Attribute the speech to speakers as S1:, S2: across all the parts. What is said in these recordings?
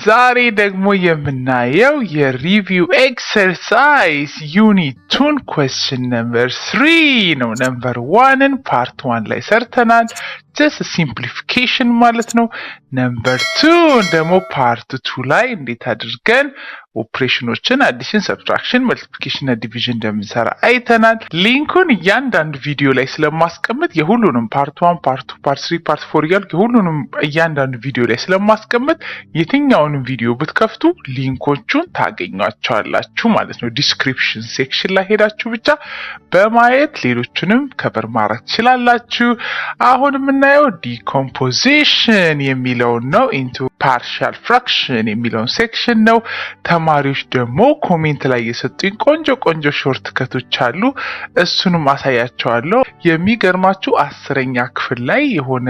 S1: ዛሬ ደግሞ የምናየው የሪቪው ኤክሰርሳይዝ ዩኒት 2 question number 3 ነው። ነምበር 1ን ፓርት 1 ላይ ሰርተናል። just simplification ማለት ነው። ነምበር 2 ደግሞ ፓርት 2 ላይ እንዴት አድርገን ኦፕሬሽኖችን አዲሽን፣ ሰብትራክሽን፣ መልቲፕሊኬሽን እና ዲቪዥን እንደምንሰራ አይተናል። ሊንኩን እያንዳንዱ ቪዲዮ ላይ ስለማስቀምጥ የሁሉንም ፓርት 1፣ ፓርት 2፣ ፓርት 3፣ ፓርት 4 እያልኩ የሁሉንም እያንዳንዱ ቪዲዮ ላይ ስለማስቀምጥ የትኛውንም ቪዲዮ ብትከፍቱ ሊንኮቹን ታገኟቸዋላችሁ ማለት ነው። ዲስክሪፕሽን ሴክሽን ላይ ሄዳችሁ ብቻ በማየት ሌሎቹንም ከበር ማድረግ ትችላላችሁ። አሁን የምናየው ዲኮምፖዚሽን የሚለውን ነው። ኢንቱ ፓርሻል ፍራክሽን የሚለውን ሴክሽን ነው። ተማሪዎች ደግሞ ኮሜንት ላይ የሰጡኝ ቆንጆ ሾርት ከቶች አሉ። እሱንም አሳያቸዋለሁ። የሚገርማችሁ 10ኛ ክፍል ላይ የሆነ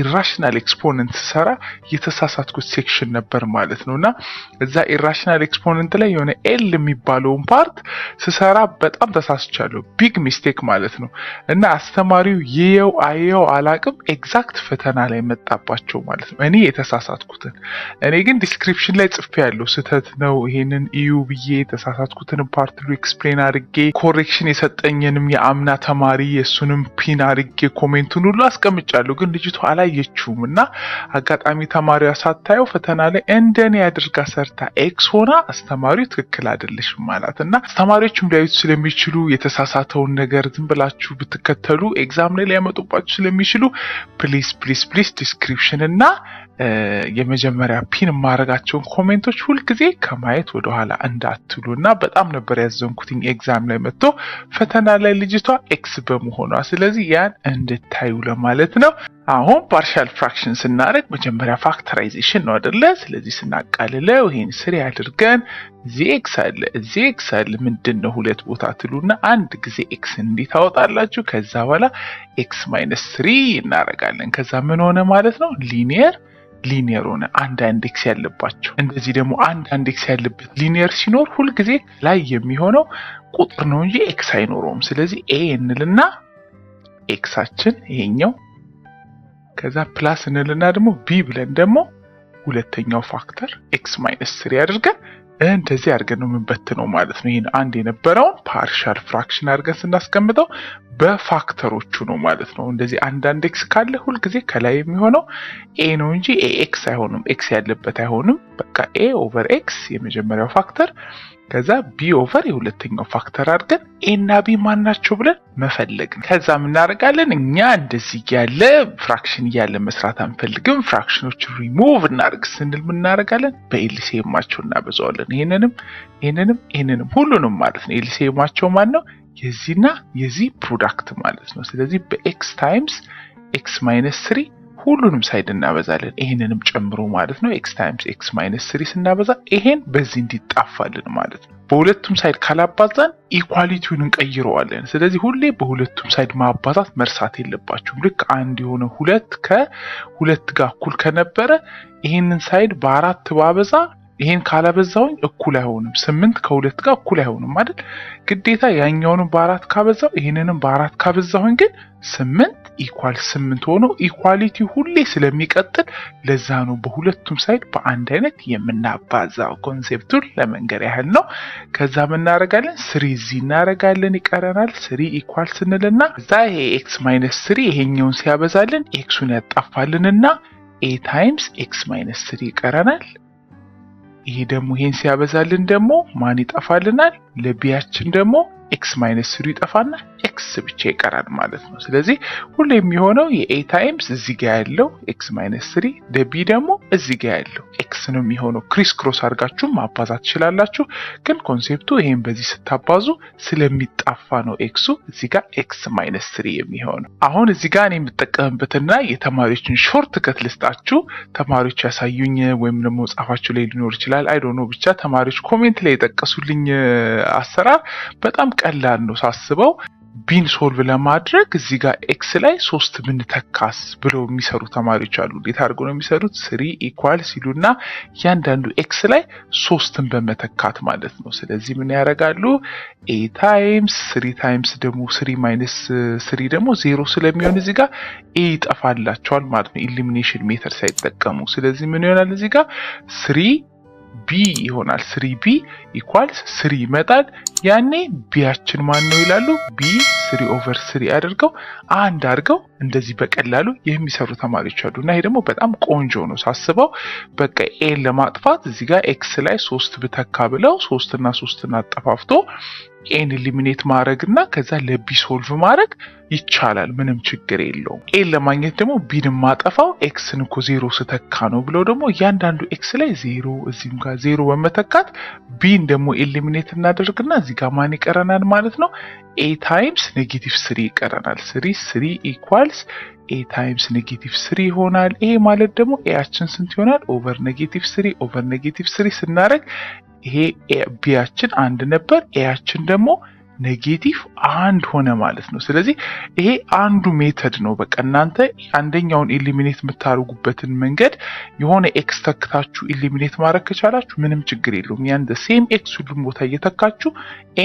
S1: ኢራሽናል ኤክስፖነንት ሰራ የተሳሳትኩት ሴክሽን ነበር ማለት ነውና እዛ ኢራሽናል ኤክስፖነንት ላይ የሆነ ኤል የሚባለውን ፓርት ስሰራ በጣም ተሳስቻለሁ። ቢግ ሚስቴክ ማለት ነው። እና አስተማሪው ይየው አየው አላቅም ኤግዛክት ፈተና ላይ መጣባቸው ማለት ነው። እኔ የተሳሳትኩትን እኔ ግን ዲስክሪፕሽን ላይ ጽፌያለሁ። ስህተት ነው ይሄንን እዩ ብዬ የተሳሳትኩትን ፓርት ሁሉ ኤክስፕሌን አድርጌ ኮሬክሽን የሰጠኝንም የአምና ተማሪ የሱንም ፒን አድርጌ ኮሜንቱን ሁሉ አስቀምጫለሁ። ግን ልጅቷ አላየችውም እና አጋጣሚ ተማሪዋ ሳታየው ፈተና ላይ እንደኔ አድርጋ ሰርታ ኤክስ ሆና አስተማሪው ትክክል አይደለሽም ማለት እና አስተማሪዎችም ሊያዩት ስለሚችሉ የተሳሳተውን ነገር ዝም ብላችሁ ብትከተሉ ኤግዛም ላይ ሊያመጡባችሁ ስለሚችሉ ፕሊዝ ዲስክሪፕሽን እና የመጀመሪያ ፒን ማድረጋቸውን ኮሜንቶች ሁልጊዜ ከማየት ወደኋላ እንዳትሉ እና በጣም ነበር ያዘንኩትኝ ኤግዛም ላይ መጥቶ ፈተና ላይ ልጅቷ ኤክስ በመሆኗ። ስለዚህ ያን እንድታዩ ለማለት ነው። አሁን ፓርሻል ፍራክሽን ስናደርግ መጀመሪያ ፋክተራይዜሽን ነው አይደለ? ስለዚህ ስናቃልለው ይሄን ስሪ አድርገን እዚህ ኤክስ አለ ምንድነው ሁለት ቦታ ትሉና አንድ ጊዜ ኤክስ እንዴት ታወጣላችሁ? ከዛ በኋላ ኤክስ ማይነስ 3 እናደርጋለን። ከዛ ምን ሆነ ማለት ነው? ሊኒየር ሆነ። አንድ ኤክስ ያለባቸው እንደዚህ ደግሞ አንድ ኤክስ ያለበት ሊኒየር ሲኖር ሁልጊዜ ላይ የሚሆነው ቁጥር ነው እንጂ ኤክስ አይኖረውም። ስለዚህ ኤ እንልና ኤክሳችን ይሄኛው ከዛ ፕላስ እንልና ደግሞ ቢ ብለን ደግሞ ሁለተኛው ፋክተር ኤክስ ማይነስ 3 አድርገን እንደዚህ አድርገን ነው የምንበትነው ማለት ነው። ይሄን አንድ የነበረውን ፓርሻል ፍራክሽን አድርገን ስናስቀምጠው በፋክተሮቹ ነው ማለት ነው። እንደዚህ አንድ ኤክስ ካለ ሁልጊዜ ከላይ የሚሆነው ኤ ነው እንጂ ኤ ኤክስ አይሆንም። ኤክስ ያለበት አይሆንም። በቃ ኤ ኦቨር ኤክስ የመጀመሪያው ፋክተር ከዛ ቢ ኦቨር የሁለተኛው ፋክተር አድርገን ኤ እና ቢ ማናቸው ብለን መፈለግ። ከዛ ምን እናደርጋለን? እኛ እንደዚህ ያለ ፍራክሽን እያለ መስራት አንፈልግም። ፍራክሽኖችን ሪሙቭ እናድርግ ስንል ምን እናደርጋለን? በኤልሲኤማቸው እናበዛዋለን። ይሄንንም ሁሉንም ማለት ነው። ኤልሲኤማቸው ማን ነው? የዚህና የዚህ ፕሮዳክት ማለት ነው። ስለዚህ በኤክስ ታይምስ ኤክስ ማይነስ 3 ሁሉንም ሳይድ እናበዛለን። ይሄንንም ጨምሮ ማለት ነው። ኤክስ ታይምስ ኤክስ ማይነስ 3 ስናበዛ ይሄን በዚህ እንዲጣፋልን ማለት ነው። በሁለቱም ሳይድ ካላባዛን ኢኳሊቲውን እንቀይረዋለን። ስለዚህ ሁሌ በሁለቱም ሳይድ ማባዛት መርሳት የለባችሁም። ልክ አንድ የሆነ ሁለት ከሁለት ጋር እኩል ከነበረ ይሄንን ሳይድ በአራት ባበዛ ይሄን ካላበዛውኝ እኩል አይሆንም። 8 ከ2 ጋር እኩል አይሆንም አይደል? ግዴታ ያኛውንም በአራት ካበዛው ይሄንንም በአራት ካበዛውኝ ግን 8 ኢኳል 8 ሆኖ ኢኳሊቲ ሁሌ ስለሚቀጥል ለዛ ነው በሁለቱም ሳይድ በአንድ አይነት የምናባዛው። ኮንሴፕቱን ለመንገር ያህል ነው። ከዛ ምን እናደርጋለን? 3 እዚህ እናደርጋለን ይቀረናል። 3 ኢኳል ስንልና እዛ ይሄ ኤክስ ማይነስ 3 ይሄኛውን ሲያበዛልን ኤክሱን ያጣፋልንና ኤ ታይምስ ኤክስ ማይነስ 3 ይቀረናል። ይሄ ደግሞ ይሄን ሲያበዛልን ደግሞ ማን ይጠፋልናል? ለቢያችን ደግሞ ኤክስ ማይነስ 3 ይጠፋና ኤክስ ብቻ ይቀራል ማለት ነው። ስለዚህ ሁሉ የሚሆነው የኤ ታይምስ እዚህ ጋር ያለው ኤክስ ማይነስ 3 ለቢ ደግሞ እዚህ ጋር ያለው ኤክስ ነው የሚሆነው። ክሪስ ክሮስ አድርጋችሁ ማባዛት ትችላላችሁ። ግን ኮንሴፕቱ ይሄን በዚህ ስታባዙ ስለሚጣፋ ነው ኤክሱ እዚህ ጋር ኤክስ ማይነስ 3 የሚሆነው። አሁን እዚህ ጋር እኔ የምጠቀምበትና የተማሪዎችን ሾርት ከት ልስጣችሁ። ተማሪዎች ያሳዩኝ ወይም ደግሞ ጻፋችሁ ላይ ሊኖር ይችላል። አይ ዶንት ኖ ብቻ ተማሪዎች ኮሜንት ላይ የጠቀሱልኝ አሰራር በጣም ቀላል ነው ሳስበው። ቢን ሶልቭ ለማድረግ እዚህ ጋር ኤክስ ላይ 3 ብንተካስ ብለው የሚሰሩ ተማሪዎች አሉ። እንዴት አድርገው ነው የሚሰሩት? 3 ኢኳልስ ይሉና ያንዳንዱ ኤክስ ላይ 3ን በመተካት ማለት ነው። ስለዚህ ምን ያደርጋሉ? ኤ ታይምስ 3 ታይምስ ደግሞ 3 ማይነስ 3 ደግሞ 0 ስለሚሆን እዚህ ጋር ኤ ይጠፋላቸዋል ማለት ነው፣ ኢሊሚኔሽን ሜተድ ሳይጠቀሙ። ስለዚህ ምን ይሆናል? እዚህ ጋር 3 ቢ ይሆናል። 3b ኢኳልስ 3 ይመጣል። ያኔ ቢያችን ማን ነው ይላሉ? ቢ 3/3 አድርገው አንድ አድርገው እንደዚህ በቀላሉ የሚሰሩ ተማሪዎች አሉ። እና ይሄ ደግሞ በጣም ቆንጆ ነው ሳስበው። በቃ ኤን ለማጥፋት እዚህ ጋር ኤክስ ላይ 3 ብተካ ብለው 3 እና 3ን አጠፋፍቶ ኤን ኤሊሚኔት ማድረግና ከዛ ለቢ ሶልቭ ማድረግ ይቻላል። ምንም ችግር የለውም። ኤን ለማግኘት ደግሞ ቢን ማጠፋው ኤክስን እኮ 0 ስተካ ነው ብለው ደግሞ እያንዳንዱ ኤክስ ላይ 0 እዚህም ጋር 0 በመተካት ቢን ደግሞ ኤሊሚኔት እናደርግና እዚህ ጋር ማን ይቀረናል ማለት ነው? ኤ ታይምስ -3 ይቀረናል። 3 ኢኳልስ ኤ ታይምስ -3 ይሆናል። ይሄ ማለት ደግሞ ኤያችን ስንት ይሆናል? ኦቨር -3 ኦቨር -3 ስናደርግ ይሄ ቢያችን 1 ነበር፣ ኤያችን ደግሞ -1 ሆነ ማለት ነው። ስለዚህ ይሄ አንዱ ሜተድ ነው። በቃ እናንተ አንደኛውን ኢሊሚኔት የምታደርጉበትን መንገድ የሆነ ኤክስ ተክታችሁ ኢሊሚኔት ማድረግ ከቻላችሁ ምንም ችግር የለውም። ያን ሴም ኤክስ ሁሉም ቦታ እየተካችሁ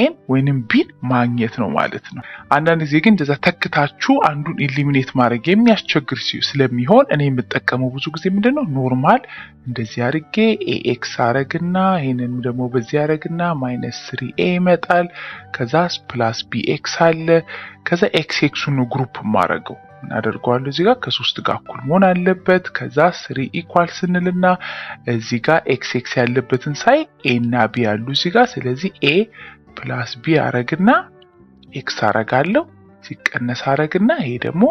S1: ኤን ወይንም ቢን ማግኘት ነው ማለት ነው። አንዳንድ ጊዜ ግን እንደዛ ተክታችሁ አንዱን ኢሊሚኔት ማድረግ የሚያስቸግር ስለሚሆን እኔ የምጠቀመው ብዙ ጊዜ ምንድነው ኖርማል እንደዚህ አድርጌ ኤክስ አረግና ይሄንን ደግሞ በዚህ አረግና -3a ይመጣል። ከዛ ፕላስ ቢኤክስ አለ። ከዛ ኤክስን ነው ግሩፕ ማረገው እናደርገዋለሁ። እዚህ ጋር ከ3 ጋር እኩል መሆን አለበት። ከዛ 3 ኢኳል ስንልና እዚህ ጋር ኤክስ ያለበትን ሳይ ኤ እና ቢ ያሉ እዚህ ጋር። ስለዚህ ኤ ፕላስ ቢ አረግና ኤክስ አረጋለሁ ሲቀነስ አረግና ይሄ ደግሞ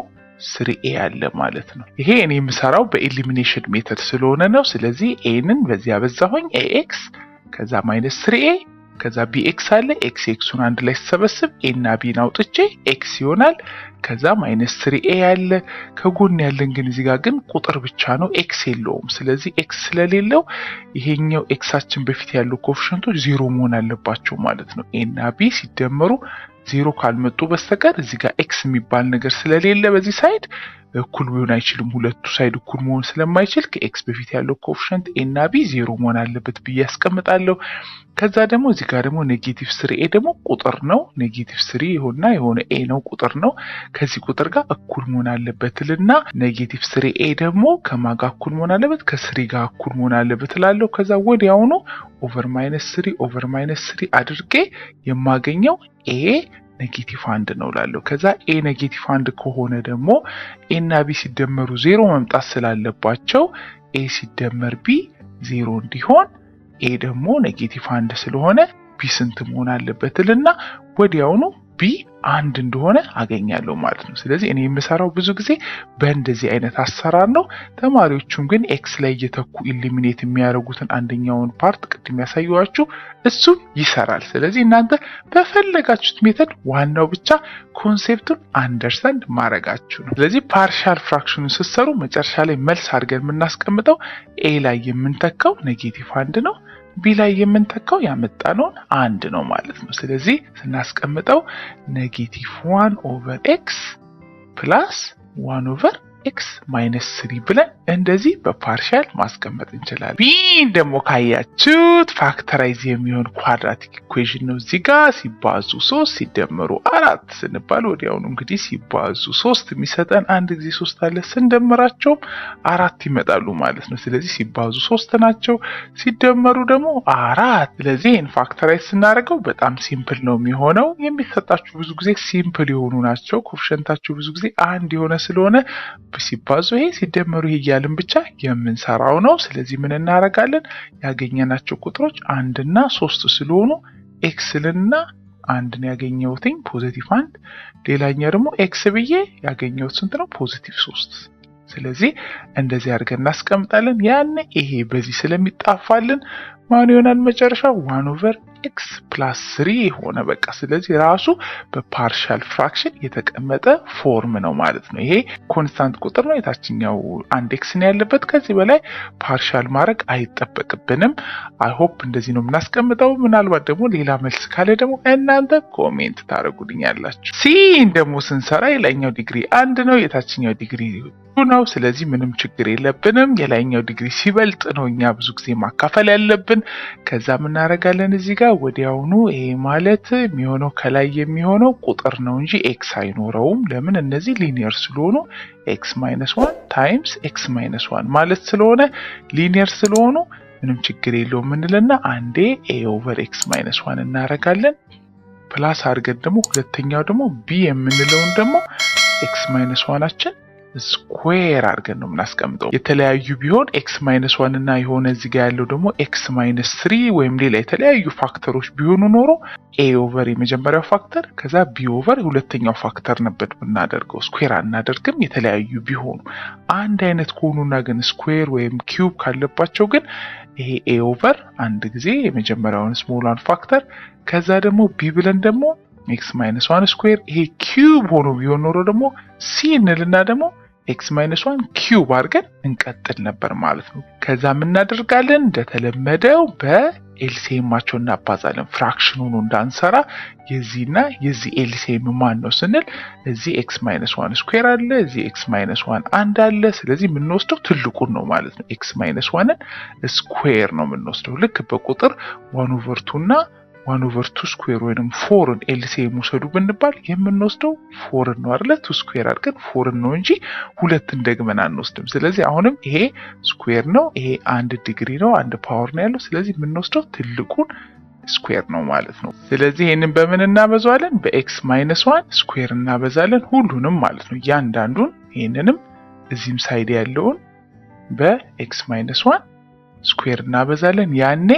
S1: 3a ያለ ማለት ነው። ይሄ እኔ የምሰራው በኤሊሚኔሽን ሜተድ ስለሆነ ነው። ስለዚህ ኤንን በዚህ አበዛሁኝ ኤክስ ከዛ -3a ከዛ ቢኤክስ አለ ኤክሱን አንድ ላይ ተሰበስብ ኤ እና ቢን አውጥቼ ኤክስ ይሆናል። ከዛ -3a ያለ ከጎን ያለን ግን እዚህ ጋር ግን ቁጥር ብቻ ነው፣ ኤክስ የለውም። ስለዚህ ኤክስ ስለሌለው ይሄኛው ኤክሳችን በፊት ያለው ኮኤፊሽንቶች 0 መሆን አለባቸው ማለት ነው። ኤ እና ቢ ሲደመሩ 0 ካልመጡ በስተቀር እዚህ ጋር ኤክስ የሚባል ነገር ስለሌለ በዚህ ሳይድ እኩል ሊሆን አይችልም። ሁለቱ ሳይድ እኩል መሆን ስለማይችል ከኤክስ በፊት ያለው ኮኤፊሽንት ኤ እና ቢ 0 መሆን አለበት ብዬ ያስቀምጣለሁ። ከዛ ደግሞ እዚህ ጋር ደግሞ -3a ደግሞ ቁጥር ነው። -3 ይሆንና የሆነ ኤ ነው ቁጥር ነው። ከዚህ ቁጥር ጋር እኩል መሆን አለበትና -3a ደግሞ ከማጋ እኩል መሆን አለበት ከ3 ጋር እኩል መሆን አለበት እላለሁ። ከዛ ወዲያውኑ ኦቨር -3 ኦቨር -3 አድርጌ የማገኘው ኤ -1 ነው እላለሁ። ከዛ ኤ -1 ከሆነ ደግሞ ኤ እና ቢ ሲደመሩ 0 መምጣት ስላለባቸው ኤ ሲደመር ቢ 0 እንዲሆን ኤ ደግሞ -1 ስለሆነ ቢ ስንት መሆን አለበትና ወዲያውኑ ቢ 1 እንደሆነ አገኛለሁ ማለት ነው። ስለዚህ እኔ የምሰራው ብዙ ጊዜ በእንደዚህ አይነት አሰራር ነው። ተማሪዎቹም ግን ኤክስ ላይ እየተኩ ኢሊሚኔት የሚያደርጉትን አንደኛውን ፓርት ቅድም ያሳየኋችሁ እሱን ይሰራል። ስለዚህ እናንተ በፈለጋችሁት ሜተድ ዋናው ብቻ ኮንሴፕቱን አንደርስታንድ ማድረጋችሁ ነው። ስለዚህ ፓርሻል ፍራክሽኑን ስትሰሩ መጨረሻ ላይ መልስ አድርገን የምናስቀምጠው ኤ ላይ የምንተካው -1 ነው፣ ቢ ላይ የምንተካው ያመጣነውን 1 ነው ማለት ነው። ስለዚህ ስናስቀምጠው -1/x + 1/x -3 ብለን እንደዚህ በፓርሻል ማስቀመጥ እንችላለን። ቢን ደግሞ ካያችሁት ፋክተራይዝ የሚሆን ኳድራቲክ ኢኩዌሽን ነው። እዚህ ጋር ሲባዙ 3 ሲደመሩ 4 ስንባል ወዲያውኑ እንግዲህ ሲባዙ 3 የሚሰጠን አንድ ጊዜ 3 አለ ስንደምራቸውም 4 ይመጣሉ ማለት ነው። ስለዚህ ሲባዙ 3 ናቸው ሲደመሩ ደግሞ 4። ስለዚህ ይህን ፋክተራይዝ ስናደርገው በጣም ሲምፕል ነው የሚሆነው። የሚሰጣችሁ ብዙ ጊዜ ሲምፕል የሆኑ ናቸው። ኮኤፊሽንታችሁ ብዙ ጊዜ 1 የሆነ ስለሆነ ሲባዙ ይሄ ሲደመሩ ይሄ እያልን ብቻ የምንሰራው ነው። ስለዚህ ምን እናደርጋለን? ያገኘናቸው ቁጥሮች 1 እና 3 ስለሆኑ ኤክስልና 1 ያገኘሁትኝ +1፣ ሌላኛው ደግሞ ኤክስ ብዬ ያገኘሁት ስንት ነው? +3። ስለዚህ እንደዚህ አድርገን እናስቀምጣለን። ያን ይሄ በዚህ ስለሚጣፋልን ማን ይሆናል መጨረሻው 1/x + 3 ሆነ በቃ። ስለዚህ ራሱ በፓርሻል ፍራክሽን የተቀመጠ ፎርም ነው ማለት ነው። ይሄ ኮንስታንት ቁጥር ነው። የታችኛው 1x ነው ያለበት። ከዚህ በላይ ፓርሻል ማድረግ አይጠበቅብንም። አይ ሆፕ እንደዚህ ነው የምናስቀምጠው። ምናልባት ደግሞ ሌላ መልስ ካለ ደግሞ እናንተ ኮሜንት ታደርጉልኛላችሁ። ሲን ደግሞ ስንሰራ የላይኛው ዲግሪ 1 ነው፣ የታችኛው ዲግሪ 2 ነው። ስለዚህ ምንም ችግር የለብንም። የላይኛው ዲግሪ ሲበልጥ ነው እኛ ብዙ ጊዜ ማካፈል ያለብን። ከዛ ምን እናደርጋለን እዚህ ጋር ወዲያውኑ ይሄ ማለት የሚሆነው ከላይ የሚሆነው ቁጥር ነው እንጂ ኤክስ አይኖረውም። ለምን? እነዚህ ሊኒየር ስለሆኑ x-1 ታይምስ x-1 ማለት ስለሆነ ሊኒየር ስለሆኑ ምንም ችግር የለውም እንልና አንዴ a/x-1 እናደርጋለን። ፕላስ አድርገን ደግሞ ሁለተኛው ደግሞ b የምንለውን ደግሞ x-1ችን ስኩዌር አድርገን ነው የምናስቀምጠው። የተለያዩ ቢሆን x-1 እና የሆነ እዚህ ጋር ያለው ደግሞ x-3 ወይም ሌላ የተለያዩ ፋክተሮች ቢሆኑ ኖሮ a/ የመጀመሪያው ፋክተር ከዛ b/ ሁለተኛው ፋክተር ነበር ብናደርገው፣ ስኩዌር አናደርግም። የተለያዩ ቢሆኑ አንድ አይነት ከሆኑና ግን ስኩዌር ወይም ኪዩብ ካለባቸው ግን ይሄ a/ አንድ ጊዜ የመጀመሪያውን ስሞላን ፋክተር ከዛ ደግሞ b ብለን ደግሞ x-1 ስኩዌር ይሄ ኪዩብ ሆኖ ቢሆን ኖሮ ደግሞ c እንልና ደግሞ x-1 ኪዩብ አድርገን እንቀጥል ነበር ማለት ነው። ከዛ እናደርጋለን እንደተለመደው በኤልሲኤማቸው እናባዛለን። ፍራክሽኑን እንዳንሰራ የዚህና የዚህ ኤልሲኤም ማን ነው ስንል እዚህ x-1 ስኩዌር አለ፣ እዚህ x-1 አንድ አለ። ስለዚህ የምንወስደው ትልቁን ነው ማለት ነው። x-1ን ስኩዌር ነው የምንወስደው። ልክ በቁጥር 1/2 እና 1/2 ስኩዌር ወይንም 4ን ኤልሲኤም ውሰዱ ብንባል የምንወስደው 4ን ነው አይደለ? 2 ስኩዌር አድርገን 4ን ነው እንጂ ሁለትን ደግመን አንወስድም። ስለዚህ አሁንም ይሄ ስኩዌር ነው፣ ይሄ አንድ ዲግሪ ነው፣ አንድ ፓወር ነው ያለው። ስለዚህ የምንወስደው ትልቁን ስኩዌር ነው ማለት ነው። ስለዚህ ይሄንን በምን እናበዛዋለን? በx-1 ስኩዌር እናበዛለን ሁሉንም ማለት ነው። እያንዳንዱን ይሄንንም እዚህም ሳይድ ያለውን በx-1 ስኩዌር እናበዛለን። ያኔ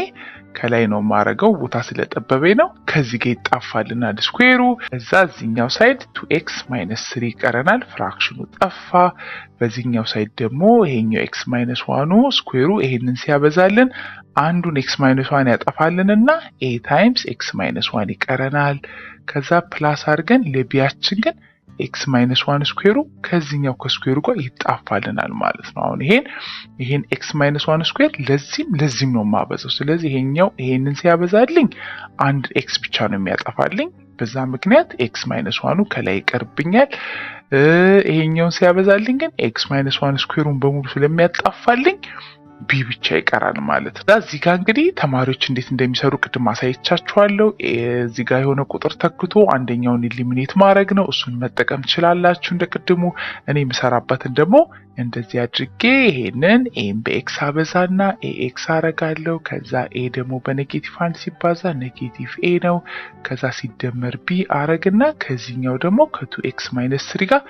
S1: ከላይ ነው ማረገው ቦታ ስለጠበበኝ ነው። ከዚህ ጋር ይጣፋልናል ስኩዌሩ። እዛ እዚህኛው ሳይድ 2x-3 ይቀረናል፣ ፍራክሽኑ ጠፋ። በዚህኛው ሳይድ ደግሞ ይሄኛው x-1 ስኩዌሩ ይሄንን ሲያበዛልን አንዱን x-1 ያጠፋልንና a ታይምስ x-1 ይቀረናል። ከዛ ፕላስ አድርገን ለቢያችን ግን x-1 ስኩዌሩ ከዚህኛው ከስኩዌሩ ጋር ይጣፋልናል ማለት ነው። አሁን ይሄን x-1 ስኩዌር ለዚህም ነው ማበዛው። ስለዚህ ይሄንን ሲያበዛልኝ አንድ x ብቻ ነው የሚያጠፋልኝ። በዛ ምክንያት x-1 ከላይ ይቀርብኛል። ይሄኛውን ሲያበዛልኝ ግን x-1 ስኩዌሩን በሙሉ ስለሚያጣፋልኝ ቢ ብቻ ይቀራል ማለት ነው። እዚህ ጋር እንግዲህ ተማሪዎች እንዴት እንደሚሰሩ ቅድም አሳይቻችኋለሁ። እዚህ ጋር የሆነ ቁጥር ተክቶ አንደኛውን ኢሊሚኔት ማድረግ ነው። እሱን መጠቀም ትችላላችሁ እንደ ቅድሙ። እኔ የምሰራበትን ደግሞ እንደዚህ አድርጌ ይሄንን ኤም በኤክስ አበዛና ኤክስ አረጋለሁ። ከዛ ኤ ደግሞ በኔጌቲቭ 1 ሲባዛ ኔጌቲቭ ኤ ነው። ከዛ ሲደመር ቢ አረግና ከዚህኛው ደግሞ ከ2x-3 ጋር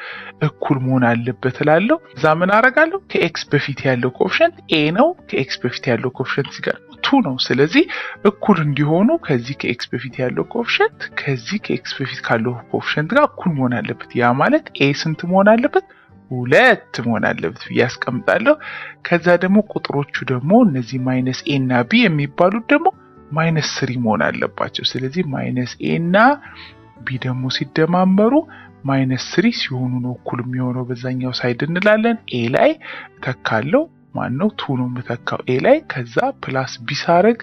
S1: እኩል መሆን አለበት እላለሁ። እዛ ምን አረጋለሁ? ከኤክስ በፊት ያለው ኮኤፊሽንት ኤ ነው። ከኤክስ በፊት ያለው ኮኤፊሽንት ጋር 2 ነው። ስለዚህ እኩል እንዲሆኑ ከዚህ ከኤክስ በፊት ያለው ኮኤፊሽንት ከዚህ ከኤክስ በፊት ካለው ኮኤፊሽንት ጋር እኩል መሆን አለበት። ያ ማለት ኤ ስንት መሆን አለበት? 2 መሆን አለበት ብዬ አስቀምጣለሁ። ከዛ ደግሞ ቁጥሮቹ ደግሞ እነዚህ ማይነስ ኤ እና ቢ የሚባሉት ደግሞ -3 መሆን አለባቸው። ስለዚህ ማይነስ ኤ እና ቢ ደግሞ ሲደማመሩ -3 ሲሆኑ ነው እኩል የሚሆነው በዛኛው ሳይድ እንላለን። ኤ ላይ ተካለው ማን ነው 2 ነው የምተካው ኤ ላይ። ከዛ ፕላስ ቢ ሳረግ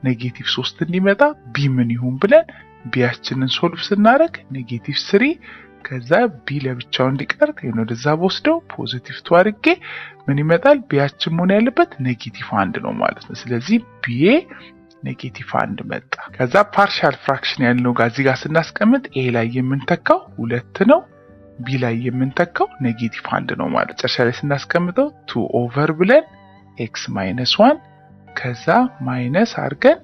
S1: ኔጌቲቭ 3 እንዲመጣ ቢ ምን ይሁን ብለን ቢያችንን ሶልቭ ስናደርግ ኔጌቲቭ 3 ከዛ ቢ ለብቻው እንዲቀር ወደዛ ወስደው ፖዚቲቭ 2 አድርጌ ምን ይመጣል? ቢያችን መሆን ያለበት ኔጌቲቭ 1 ነው ማለት ነው። ስለዚህ ቢ ኔጌቲቭ 1 መጣ። ከዛ ፓርሻል ፍራክሽን ያልነው ጋር እዚህ ጋር ስናስቀምጥ ኤ ላይ የምንተካው 2 ነው፣ ቢ ላይ የምንተካው ኔጌቲቭ 1 ነው ማለት። ጨርሻ ላይ ስናስቀምጠው 2 ኦቨር ብለን x-1 ከዛ ማይነስ አድርገን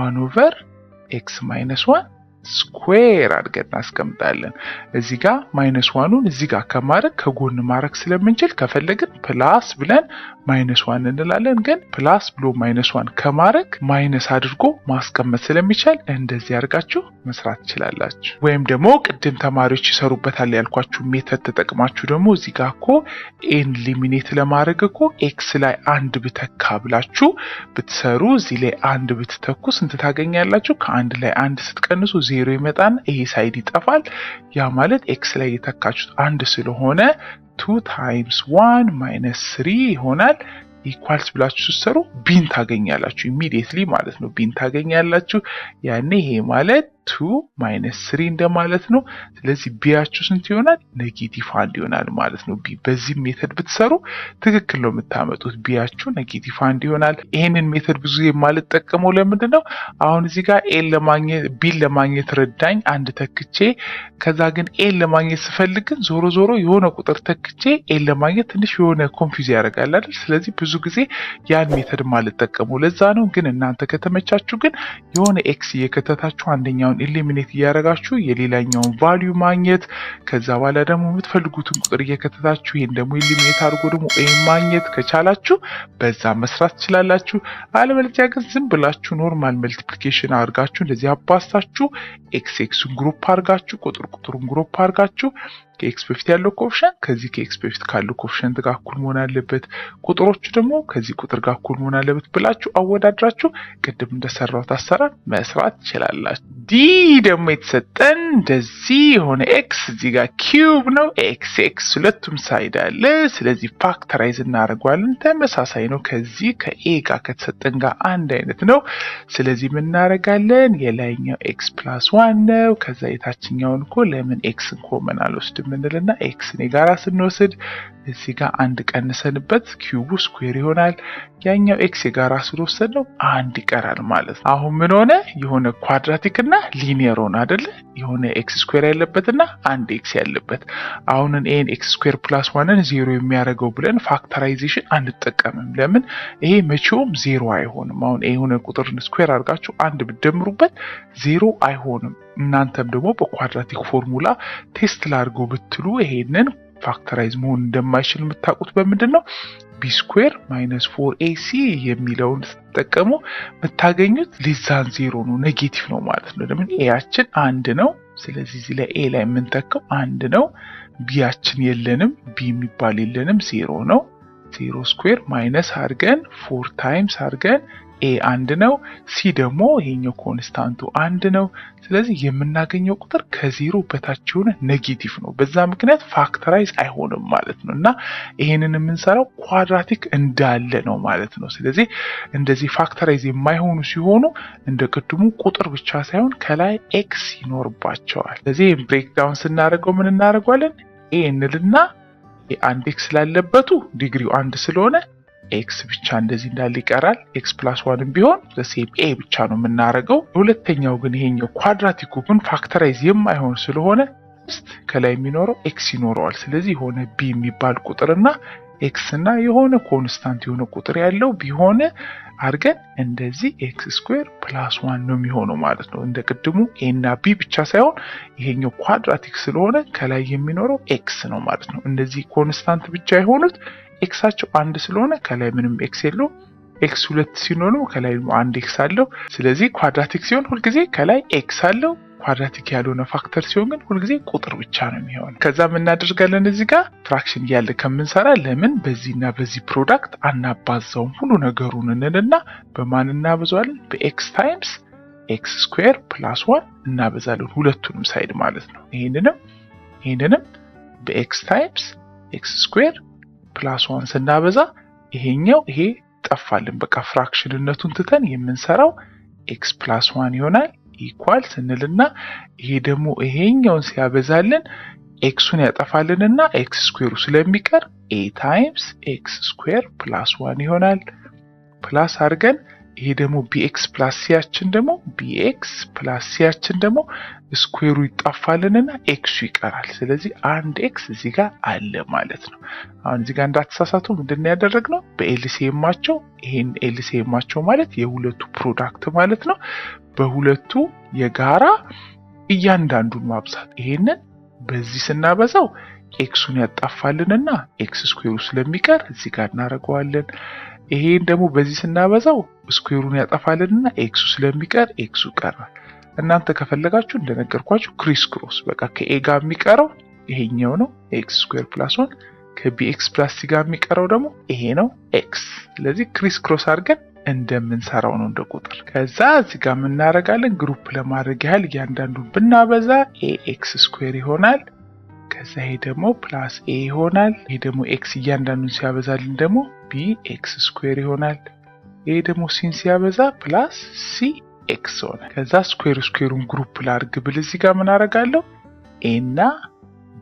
S1: 1 ኦቨር x-1 ስኩዌር አድርገን እናስቀምጣለን። እዚህ ጋር -1ን እዚህ ጋር ከማድረግ ከጎን ማድረግ ስለምንችል ከፈለግን ፕላስ ብለን -1 እንላለን። ግን ፕላስ ብሎ -1 ከማድረግ ማይነስ አድርጎ ማስቀመጥ ስለሚቻል እንደዚህ አድርጋችሁ መስራት ትችላላችሁ። ወይም ደግሞ ቅድም ተማሪዎች ይሰሩበታል ያልኳችሁ ሜተድ ተጠቅማችሁ ደግሞ እዚህ ጋር እኮ ኤን ሊሚኔት ለማድረግ እኮ ኤክስ ላይ 1 ብተካ ብላችሁ ብትሰሩ እዚህ ላይ 1 ብትተኩ ስንት ታገኛላችሁ? ከአንድ ላይ 1 ስትቀንሱ 0 ይመጣና ይሄ ሳይድ ይጠፋል። ያ ማለት ኤክስ ላይ የተካችሁት 1 ስለሆነ 2 ታይምስ 1 ማይነስ 3 ይሆናል። ኢኳልስ ብላችሁ ስትሰሩ ቢን ታገኛላችሁ ኢሚዲየትሊ ማለት ነው። ቢን ታገኛላችሁ። ያኔ ይሄ ማለት 2 ማይነስ 3 እንደማለት ነው። ስለዚህ ቢያችሁ ስንት ይሆናል? -1 ይሆናል ማለት ነው። ቢ በዚህ ሜተድ ብትሰሩ ትክክል ነው የምታመጡት። ቢያችሁ -1 ይሆናል። ይሄንን ሜተድ ብዙ ጊዜ የማልጠቀመው ለምንድን ነው? አሁን እዚህ ጋር ኤን ለማግኘት ቢን ለማግኘት ረዳኝ 1 ተክቼ፣ ከዛ ግን ኤን ለማግኘት ስፈልግ ግን ዞሮ የሆነ ቁጥር ተክቼ ኤን ለማግኘት ትንሽ የሆነ ኮንፊውዝ ያደርጋል አይደል? ስለዚህ ብዙ ጊዜ ያን ሜተድ የማልጠቀመው ለዛ ነው። ግን እናንተ ከተመቻችሁ ግን የሆነ ኤክስ እየከተታችሁ አንደኛውን ኢሊሚኔት እያደረጋችሁ የሌላኛውን ቫልዩ ማግኘት፣ ከዛ በኋላ ደግሞ የምትፈልጉትን ቁጥር እየከተታችሁ ይሄን ደግሞ ኢሊሚኔት አድርጎ ደግሞ ኤ ማግኘት ከቻላችሁ በዛ መስራት ትችላላችሁ። አለበለዚያ ግን ዝም ብላችሁ ኖርማል መልቲፕሊኬሽን አድርጋችሁ እንደዚህ አባስታችሁ ኤክስን ግሩፕ አድርጋችሁ ቁጥሩን ግሩፕ አድርጋችሁ ከኤክስ በፊት ያለው ኮኤፊሽንት ከዚህ ከኤክስ በፊት ካለው ኮኤፊሽንት ጋር እኩል መሆን አለበት፣ ቁጥሮቹ ደግሞ ከዚህ ቁጥር ጋር እኩል መሆን አለበት ብላችሁ አወዳድራችሁ ቅድም እንደሰራሁት አሰራር መስራት ትችላላችሁ። ዲ ደግሞ የተሰጠን እንደዚህ የሆነ ኤክስ እዚህ ጋር ኪዩብ ነው። ኤክስ ሁለቱም ሳይድ አለ። ስለዚህ ፋክተራይዝ እናደርገዋለን። ተመሳሳይ ነው። ከዚህ ከኤ ጋር ከተሰጠን ጋር አንድ አይነት ነው። ስለዚህ ምን እናደርጋለን? የላይኛው ኤክስ ፕላስ 1 ነው። ከዛ የታችኛውን እኮ ለምን ኤክስን ኮመን አልወስድም ምንልና ኤክስን የጋራ ስንወስድ እዚህ ጋር 1 ቀንሰንበት ኪዩቡ ስኩዌር ይሆናል። ያኛው ኤክስ የጋራ ስለወሰድ ነው 1 ይቀራል ማለት ነው። አሁን ምን ሆነ? የሆነ ኳድራቲክ እና ሊኒየር ሆነ አይደለ? የሆነ ኤክስ ስኩዌር ያለበትና 1 ኤክስ ያለበት። አሁንን ኤን ኤክስ ስኩዌር ፕላስ 1ን 0 የሚያደርገው ብለን ፋክተራይዜሽን አንጠቀምም። ለምን? ይሄ መቼውም 0 አይሆንም። አሁን የሆነ ቁጥር ስኩዌር አድርጋችሁ 1 ብትደምሩበት 0 አይሆንም። እናንተም ደግሞ በኳድራቲክ ፎርሙላ ቴስት ላድርገው ብትሉ ይሄንን ፋክተራይዝ መሆን እንደማይችል የምታውቁት በምንድን ነው? ቢ ስኩዌር ማይነስ 4ac የሚለውን ስትጠቀሙ የምታገኙት ሊዛን 0 ነው፣ ኔጌቲቭ ነው ማለት ነው። ለምን? ኤያችን 1 ነው። ስለዚህ እዚህ ላይ ኤ ላይ የምንተካው 1 ነው። ቢያችን የለንም፣ ቢ የሚባል የለንም፣ 0 ነው። 0 ስኩዌር ማይነስ አድርገን 4 ታይምስ አድርገን ኤ 1 ነው። ሲ ደግሞ ይሄኛው ኮንስታንቱ 1 ነው። ስለዚህ የምናገኘው ቁጥር ከ0 በታች የሆነ ኔጌቲቭ ነው። በዛ ምክንያት ፋክተራይዝ አይሆንም ማለት ነው። እና ይሄንን የምንሰራው ኳድራቲክ እንዳለ ነው ማለት ነው። ስለዚህ እንደዚህ ፋክተራይዝ የማይሆኑ ሲሆኑ እንደ ቅድሙ ቁጥር ብቻ ሳይሆን ከላይ ኤክስ ይኖርባቸዋል። ስለዚህ ብሬክዳውን ስናደርገው ምን እናደርገዋለን? ኤ እንልና አንድ ኤክስ ላለበቱ ዲግሪው 1 ስለሆነ ኤክስ ብቻ እንደዚህ እንዳለ ይቀራል። ኤክስ ፕላስ 1 ቢሆን ለሴም ኤ ብቻ ነው የምናደርገው። ሁለተኛው ግን ይሄኛው ኳድራቲኩ ግን ፋክተራይዝ የማይሆን ስለሆነ ከላይ የሚኖረው ኤክስ ይኖረዋል። ስለዚህ የሆነ ቢ የሚባል ቁጥርና ኤክስ እና የሆነ ኮንስታንት የሆነ ቁጥር ያለው ቢሆን አድርገን እንደዚህ ኤክስ ስኩዌር ፕላስ 1 ነው የሚሆነው ማለት ነው። እንደ ቅድሙ ኤ እና ቢ ብቻ ሳይሆን ይሄኛው ኳድራቲክ ስለሆነ ከላይ የሚኖረው ኤክስ ነው ማለት ነው። እንደዚህ ኮንስታንት ብቻ የሆኑት ኤክሳቸው 1 ስለሆነ ከላይ ምንም ኤክስ የለው። ኤክስ 2 ሲሆኑ ከላይ 1 ኤክስ አለው። ስለዚህ ኳድራቲክ ሲሆን ሁልጊዜ ከላይ ኤክስ አለው። ኳድራቲክ ያልሆነ ፋክተር ሲሆን ግን ሁልጊዜ ቁጥር ብቻ ነው የሚሆነው። ከዛ ምን እናደርጋለን? እዚህ ጋር ፍራክሽን እያለ ከምንሰራ ለምን በዚህና በዚህ ፕሮዳክት አናባዛውም? ሁሉ ነገሩን እንልና በማን እናበዛዋለን? በኤክስ ታይምስ ኤክስ ስኩዌር ፕላስ 1 እናበዛለን። ሁለቱንም ሳይድ ማለት ነው። ይሄንንም በኤክስ ታይምስ ኤክስ ስኩዌር ፕላስ 1 ስናበዛ ይሄኛው ይሄ ጠፋልን። በቃ ፍራክሽንነቱን ትተን የምንሰራው ኤክስ ፕላስ 1 ይሆናል። ኢኳል ስንልና ይሄ ደግሞ ይሄኛውን ሲያበዛልን ኤክሱን ያጠፋልንና ኤክስ ስኩዌሩ ስለሚቀር ኤ ታይምስ ኤክስ ስኩዌር ፕላስ 1 ይሆናል። ፕላስ አድርገን ይሄ ደግሞ ቢኤክስ ፕላስ ሲያችን ደግሞ ቢኤክስ ፕላስ ሲያችን ደግሞ ስኩዌሩ ይጣፋልንና ኤክሱ ይቀራል። ስለዚህ 1 ኤክስ እዚህ ጋር አለ ማለት ነው። አሁን እዚህ ጋር እንዳትሳሳቱ ምንድነው ያደረግነው? በኤልሲኤማቸው ይሄን ኤልሲኤማቸው ማለት የሁለቱ ፕሮዳክት ማለት ነው። በሁለቱ የጋራ እያንዳንዱን ማብዛት። ይሄንን በዚህ ስናበዛው ኤክሱን ያጣፋልንና ኤክስ ስኩዌሩ ስለሚቀር እዚህ ጋር እናደርገዋለን። ይሄን ደግሞ በዚህ ስናበዛው ስኩዌሩን ያጠፋልንና ኤክሱ ስለሚቀር ኤክሱ ቀራል። እናንተ ከፈለጋችሁ እንደነገርኳችሁ ክሪስ ክሮስ በቃ ከኤ ጋር የሚቀረው ይሄኛው ነው ኤክስ ስኩዌር ፕላስ 1፣ ከቢኤክስ ፕላስ ሲ ጋር የሚቀረው ደግሞ ይሄ ነው ኤክስ። ስለዚህ ክሪስ ክሮስ አድርገን እንደምንሰራው ነው እንደ ቁጥር። ከዛ እዚህ ጋር እናደርጋለን ግሩፕ ለማድረግ ያህል እያንዳንዱን ብናበዛ ኤ ኤክስ ስኩዌር ይሆናል። ከዛ ይሄ ደግሞ ፕላስ ኤ ይሆናል። ይሄ ደግሞ ኤክስ እያንዳንዱን ሲያበዛልን ደግሞ ቢ ኤክስ ስኩዌር ይሆናል። ይሄ ደግሞ ሲን ሲያበዛ ፕላስ ሲ ኤክስ ሆነ። ከዛ ስኩዌሩን ግሩፕ ላድርግ ብል እዚህ ጋር ምን አደርጋለሁ ኤ እና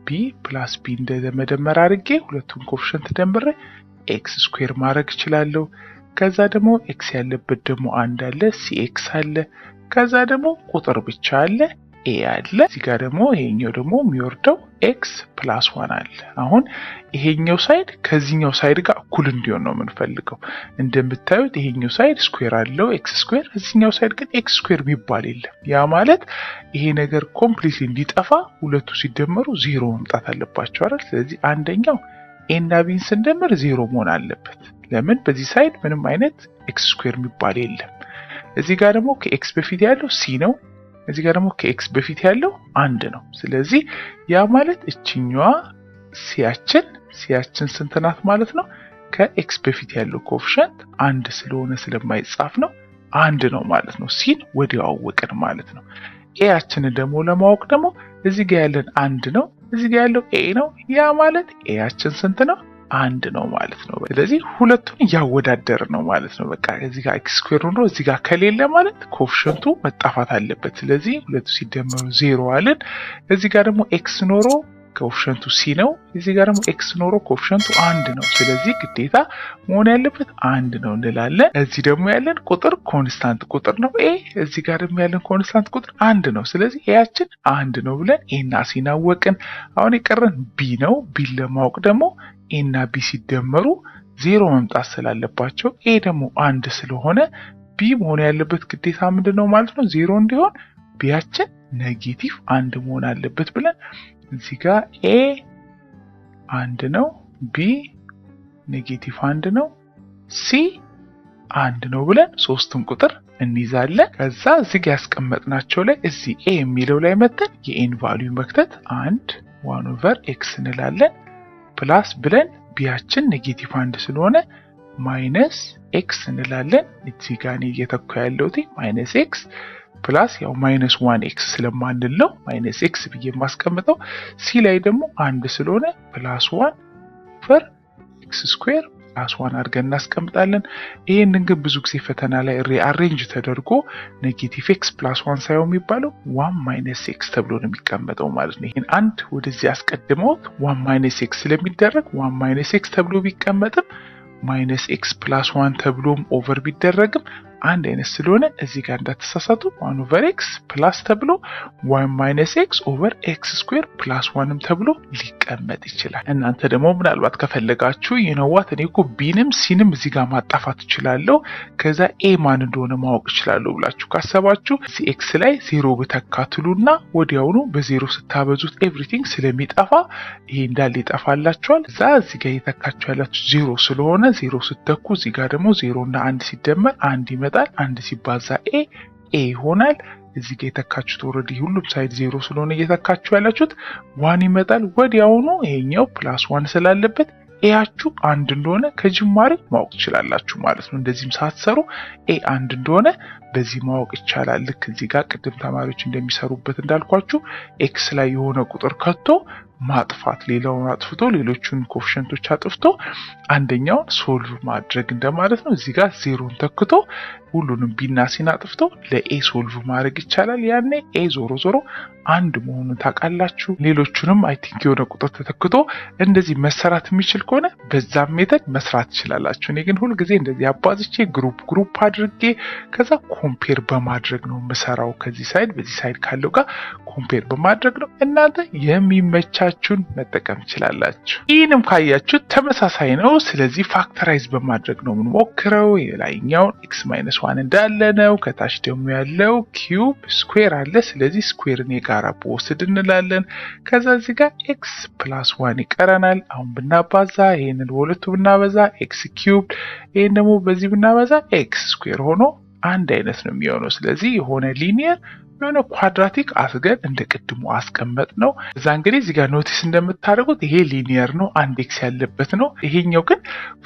S1: ቢ ፕላስ ቢ እንደመደመር አድርጌ ሁለቱን ኮኤፊሽንት ደምሬ ኤክስ ስኩዌር ማድረግ እችላለሁ። ከዛ ደግሞ ኤክስ ያለበት ደግሞ አንድ አለ፣ ሲ ኤክስ አለ። ከዛ ደግሞ ቁጥር ብቻ አለ፣ ኤ አለ። እዚህ ጋር ደግሞ ይሄኛው ደግሞ የሚወርደው ኤክስ ፕላስ 1 አለ። አሁን ይሄኛው ሳይድ ከዚህኛው ሳይድ ጋር እኩል እንዲሆን ነው የምንፈልገው። እንደምታዩት ይሄኛው ሳይድ ስኩዌር አለው ኤክስ ስኩዌር፣ እዚህኛው ሳይድ ግን ኤክስ ስኩዌር የሚባል የለም። ያ ማለት ይሄ ነገር ኮምፕሊትሊ እንዲጠፋ ሁለቱ ሲደመሩ ዜሮ መምጣት አለባቸው አይደል? ስለዚህ አንደኛው ኤ እና ቢን ስንደምር ዜሮ መሆን አለበት። ለምን? በዚህ ሳይድ ምንም አይነት ኤክስ ስኩዌር የሚባል የለም። እዚህ ጋር ደግሞ ከኤክስ በፊት ያለው ሲ ነው። እዚህ ጋር ደግሞ ከኤክስ በፊት ያለው አንድ ነው። ስለዚህ ያ ማለት እችኛዋ ሲያችን ስንት ናት ማለት ነው? ከኤክስ በፊት ያለው ኮኤፊሽንት አንድ ስለሆነ ስለማይጻፍ ነው አንድ ነው ማለት ነው። ሲን ወዲያው አወቅን ማለት ነው። ኤያችንን ደግሞ ለማወቅ ደግሞ እዚህ ጋር ያለን አንድ ነው፣ እዚህ ጋር ያለው ኤ ነው። ያ ማለት ኤያችን ስንት ነው? አንድ ነው ማለት ነው። ስለዚህ ሁለቱን እያወዳደር ነው ማለት ነው። በቃ እዚህ ጋር ኤክስ ስኩዌር ሆኖ እዚህ ጋር ከሌለ ማለት ኮኤፊሽንቱ መጣፋት አለበት። ስለዚህ ሁለቱ ሲደመሩ ዜሮ አለን። እዚህ ጋር ደግሞ ኤክስ ኖሮ ኮኤፊሽንቱ ሲ ነው። እዚህ ጋር ደግሞ ኤክስ ኖሮ ኮኤፊሽንቱ አንድ ነው። ስለዚህ ግዴታ መሆን ያለበት አንድ ነው እንላለን። እዚህ ደግሞ ያለን ቁጥር ኮንስታንት ቁጥር ነው ኤ። እዚህ ጋር ደግሞ ያለን ኮንስታንት ቁጥር አንድ ነው። ስለዚህ ኤያችን አንድ ነው ብለን ኤ እና ሲን አወቅን። አሁን የቀረን ቢ ነው። ቢን ለማወቅ ደግሞ ኤ እና ቢ ሲደመሩ ዜሮ መምጣት ስላለባቸው ኤ ደግሞ አንድ ስለሆነ ቢ መሆን ያለበት ግዴታ ምንድን ነው ማለት ነው? ዜሮ እንዲሆን ቢያችን ኔጌቲቭ አንድ መሆን አለበት ብለን እዚህ ጋር ኤ አንድ ነው፣ ቢ ኔጌቲቭ አንድ ነው፣ ሲ አንድ ነው ብለን ሶስቱን ቁጥር እንይዛለን። ከዛ እዚህ ጋር ያስቀመጥናቸው ላይ እዚህ ኤ የሚለው ላይ መተን የኤን ቫልዩ መክተት 1/x እንላለን። ፕላስ ብለን ቢያችን ኔጌቲቭ አንድ ስለሆነ ማይነስ ኤክስ እንላለን። እዚህ ጋር እየተኩ ያለው ማይነስ ኤክስ ፕላስ ያው ማይነስ 1x ስለማንል ነው ማይነስ ኤክስ ብዬ የማስቀምጠው። ሲ ላይ ደግሞ አንድ ስለሆነ ፕላስ 1/x ስኩዌር ፕላስ 1 አድርገን እናስቀምጣለን። ይሄንን ግን ብዙ ጊዜ ፈተና ላይ ሪአሬንጅ ተደርጎ ኔጌቲቭ ኤክስ ፕላስ 1 ሳይሆን የሚባለው 1 ማይነስ ኤክስ ተብሎ ነው የሚቀመጠው ማለት ነው። ይሄን አንድ ወደዚህ አስቀድመውት 1 ማይነስ ኤክስ ስለሚደረግ 1 ማይነስ ኤክስ ተብሎ ቢቀመጥም ማይነስ ኤክስ ፕላስ 1 ተብሎም ኦቨር ቢደረግም አንድ አይነት ስለሆነ እዚህ ጋር እንዳትሳሳቱ 1/x ፕላስ ተብሎ 1 ማይነስ ኤክስ ኦቨር ኤክስ ስኩዌር ፕላስ 1ም ተብሎ ሊቀመጥ ይችላል። እናንተ ደግሞ ምናልባት ከፈለጋችሁ የነዋት እኔ እኮ ቢንም ሲንም እዚህ ጋር ማጣፋት እችላለሁ ከዛ ኤ ማን እንደሆነ ማወቅ እችላለሁ ብላችሁ ካሰባችሁ እዚህ ኤክስ ላይ 0 በተካትሉና ወዲያውኑ በዜሮ ስታበዙት ኤቭሪቲንግ ስለሚጠፋ ይሄ እንዳለ ይጠፋላችኋል። እዛ እዚህ ጋር የተካችሁ ያላችሁ 0 ስለሆነ 0 ስተኩ እዚህ ጋር ደግሞ 0 እና 1 ሲደመር 1 ይመጣል። አንድ ሲባዛ ኤ ይሆናል። እዚህ ጋር የተካችሁት ኦሬዲ ሁሉም ሳይድ 0 ስለሆነ እየተካችሁ ያላችሁት 1 ይመጣል። ወዲያውኑ ይሄኛው ፕላስ 1 ስላለበት ኤያችሁ አንድ እንደሆነ ከጅማሬ ማወቅ ትችላላችሁ ማለት ነው። እንደዚህም ሳትሰሩ ኤ አንድ እንደሆነ በዚህ ማወቅ ይቻላል። ልክ እዚህ ጋር ቅድም ተማሪዎች እንደሚሰሩበት እንዳልኳችሁ ኤክስ ላይ የሆነ ቁጥር ከቶ ማጥፋት፣ ሌላውን አጥፍቶ ሌሎቹን ኮኤፊሽንቶች አጥፍቶ አንደኛውን ሶልቭ ማድረግ እንደማለት ነው። እዚህ ጋር ዜሮን ተክቶ ሁሉንም ቢና ሲን አጥፍቶ ለኤ ሶልቭ ማድረግ ይቻላል። ያኔ ኤ ዞሮ ዞሮ አንድ መሆኑን ታውቃላችሁ። ሌሎቹንም አይ ቲንክ የሆነ ቁጥር ተተክቶ እንደዚህ መሰራት የሚችል ከሆነ በዛም ሜተድ መስራት ትችላላችሁ። እኔ ግን ሁልጊዜ እንደዚህ አባዝቼ ግሩፕ አድርጌ ከዛ ኮምፔር በማድረግ ነው የምሰራው። ከዚህ ሳይድ በዚህ ሳይድ ካለው ጋር ኮምፔር በማድረግ ነው። እናንተ የሚመቻችሁ መብታችሁን መጠቀም ትችላላችሁ። ይህንም ካያችሁ ተመሳሳይ ነው። ስለዚህ ፋክተራይዝ በማድረግ ነው የምንሞክረው። የላይኛውን x-1 እንዳለ ነው። ከታች ደግሞ ያለው ኪዩብ ስኩዌር አለ። ስለዚህ ስኩዌርን የጋራ በወስድ እንላለን። ከዛ እዚህ ጋር x+1 ይቀረናል። አሁን ብናባዛ ይሄንን በሁለቱ ብናበዛ x ኪዩብ፣ ይሄን ደግሞ በዚህ ብናበዛ x ስኩዌር ሆኖ አንድ አይነት ነው የሚሆነው። ስለዚህ የሆነ ሊኒየር የሆነ ኳድራቲክ አስገን እንደ ቅድሙ አስቀመጥ ነው። እዛ እንግዲህ እዚህ ጋር ኖቲስ እንደምታደርጉት ይሄ ሊኒየር ነው፣ አንድ ኤክስ ያለበት ነው። ይሄኛው ግን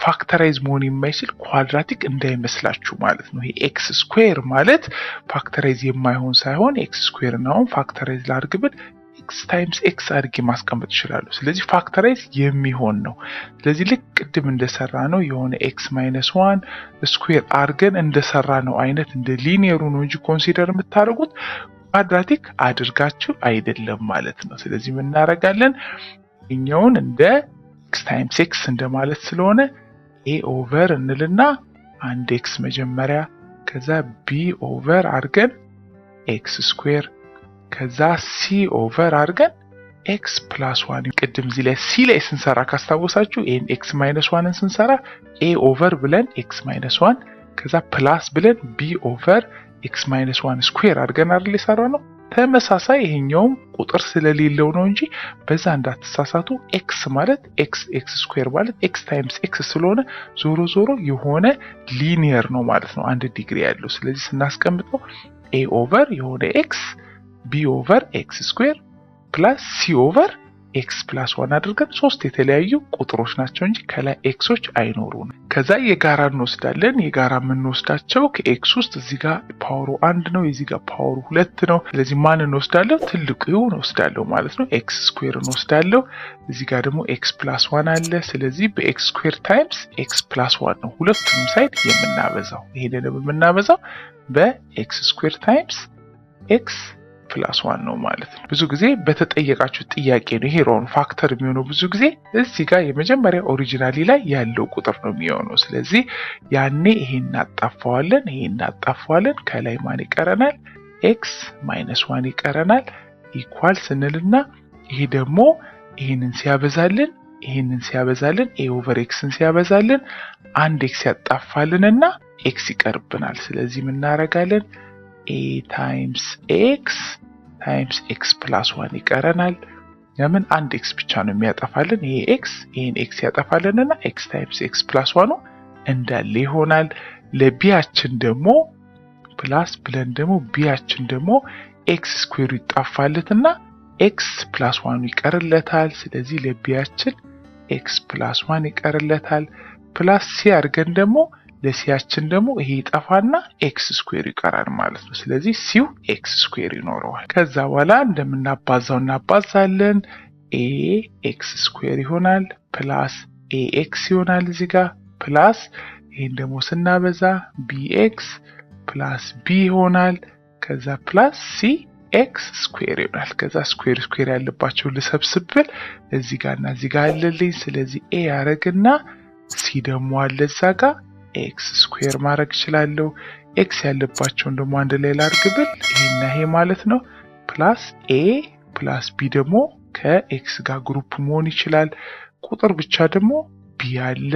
S1: ፋክተራይዝ መሆን የማይችል ኳድራቲክ እንዳይመስላችሁ ማለት ነው። ይሄ ኤክስ ስኩዌር ማለት ፋክተራይዝ የማይሆን ሳይሆን ኤክስ ስኩዌር ነው። ፋክተራይዝ ላድርግ ብል ኤክስ ታይምስ ኤክስ አድርጌ ማስቀመጥ ይችላሉ። ስለዚህ ፋክተራይዝ የሚሆን ነው። ስለዚህ ልክ ቅድም እንደሰራ ነው የሆነ x-1 ስኩዌር አድርገን እንደሰራ ነው አይነት እንደ ሊኒየሩ ነው እንጂ ኮንሲደር የምታደርጉት ኳድራቲክ አድርጋችሁ አይደለም ማለት ነው። ስለዚህ ምን እናደርጋለን? እኛውን እንደ x ታይምስ ኤክስ እንደማለት ስለሆነ a ኦቨር እንልና አንድ ኤክስ መጀመሪያ ከዛ b ኦቨር አድርገን ኤክስ ስኩዌር ከዛ ሲ ኦቨር አድርገን x+1 ቅድም እዚህ ላይ ሲ ላይ ስንሰራ ካስታወሳችሁ ይሄን x-1ን ስንሰራ a ኦቨር ብለን x-1 ከዛ ፕላስ ብለን b ኦቨር x-1 ስኩዌር አድርገን አይደል የሰራ ነው። ተመሳሳይ ይሄኛውም ቁጥር ስለሌለው ነው እንጂ በዛ እንዳትሳሳቱ። x ማለት x ስኩዌር ማለት x ታይምስ x ስለሆነ ዞሮ ዞሮ የሆነ ሊኒየር ነው ማለት ነው፣ አንድ ዲግሪ ያለው። ስለዚህ ስናስቀምጠው a ኦቨር የሆነ x b ኦቨር ኤክስ ስኩዌር ፕላስ ሲ ኦቨር x+1 አድርገን ሶስት የተለያዩ ቁጥሮች ናቸው እንጂ ከላይ ኤክሶች አይኖሩም። ከዛ የጋራ እንወስዳለን። የጋራ የምንወስዳቸው ከኤክስ ውስጥ እዚህ ጋር ፓወሩ 1 ነው፣ እዚህ ጋር ፓወሩ 2 ነው። ስለዚህ ማን እንወስዳለሁ? ትልቁ እንወስዳለሁ ማለት ነው። ኤክስ ስኩዌር እንወስዳለሁ። እዚህ ጋር ደግሞ x+1 አለ። ስለዚህ በኤክስ ስኩዌር ታይምስ x+1 ነው ሁለቱንም ሳይድ የምናበዛው። ይሄንን የምናበዛው በኤክስ ስኩዌር ታይምስ x+1 ነው ማለት ነው። ብዙ ጊዜ በተጠየቃችሁ ጥያቄ ነው ይሄ ራውን ፋክተር የሚሆነው። ብዙ ጊዜ እዚህ ጋር የመጀመሪያ ኦሪጂናሊ ላይ ያለው ቁጥር ነው የሚሆነው። ስለዚህ ያኔ ይሄን እናጣፋዋለን። ከላይ ማን ይቀረናል? x-1 ይቀረናል። ኢኳል ስንልና ይሄ ደግሞ ይሄንን ሲያበዛልን a ኦቨር xን ሲያበዛልን አንድ x ያጣፋልንና x ይቀርብናል። ስለዚህ ምን እናደርጋለን? a ታይምስ x+1 ይቀረናል። ለምን አንድ x ብቻ ነው የሚያጠፋልን? ይሄ x ይሄን x ያጠፋልንና x ታይምስ x+1 እንዳለ ይሆናል። ለቢያችን ደግሞ ፕላስ ብለን ደግሞ ቢያችን ደግሞ x ስኩዌር ይጣፋለትና x+1 ይቀርለታል። ስለዚህ ለቢያችን x+1 ይቀርለታል። ፕላስ ሲ አድርገን ደግሞ ለሲያችን ደግሞ ይሄ ይጠፋና ኤክስ ስኩዌር ይቀራል ማለት ነው። ስለዚህ ሲው ኤክስ ስኩዌር ይኖረዋል። ከዛ በኋላ እንደምናባዛው እናባዛለን። ኤ ኤክስ ስኩዌር ይሆናል ፕላስ ኤ ኤክስ ይሆናል እዚህ ጋር ፕላስ ይሄን ደግሞ ስናበዛ ቢ ኤክስ ፕላስ ቢ ይሆናል። ከዛ ፕላስ ሲ ኤክስ ስኩዌር ይሆናል። ከዛ ስኩዌር ያለባቸው ልሰብስብል እዚህ ጋርና እዚህ ጋር አለልኝ። ስለዚህ ኤ ያረግና ሲ ደግሞ አለ እዛ ጋር ኤክስ ስኩዌር ማድረግ እችላለሁ። ኤክስ ያለባቸውን ደግሞ አንድ ላይ ላድርግብል ይሄና ይሄ ማለት ነው። ፕላስ ኤ ፕላስ ቢ ደግሞ ከኤክስ ጋር ግሩፕ መሆን ይችላል። ቁጥር ብቻ ደግሞ ቢ አለ፣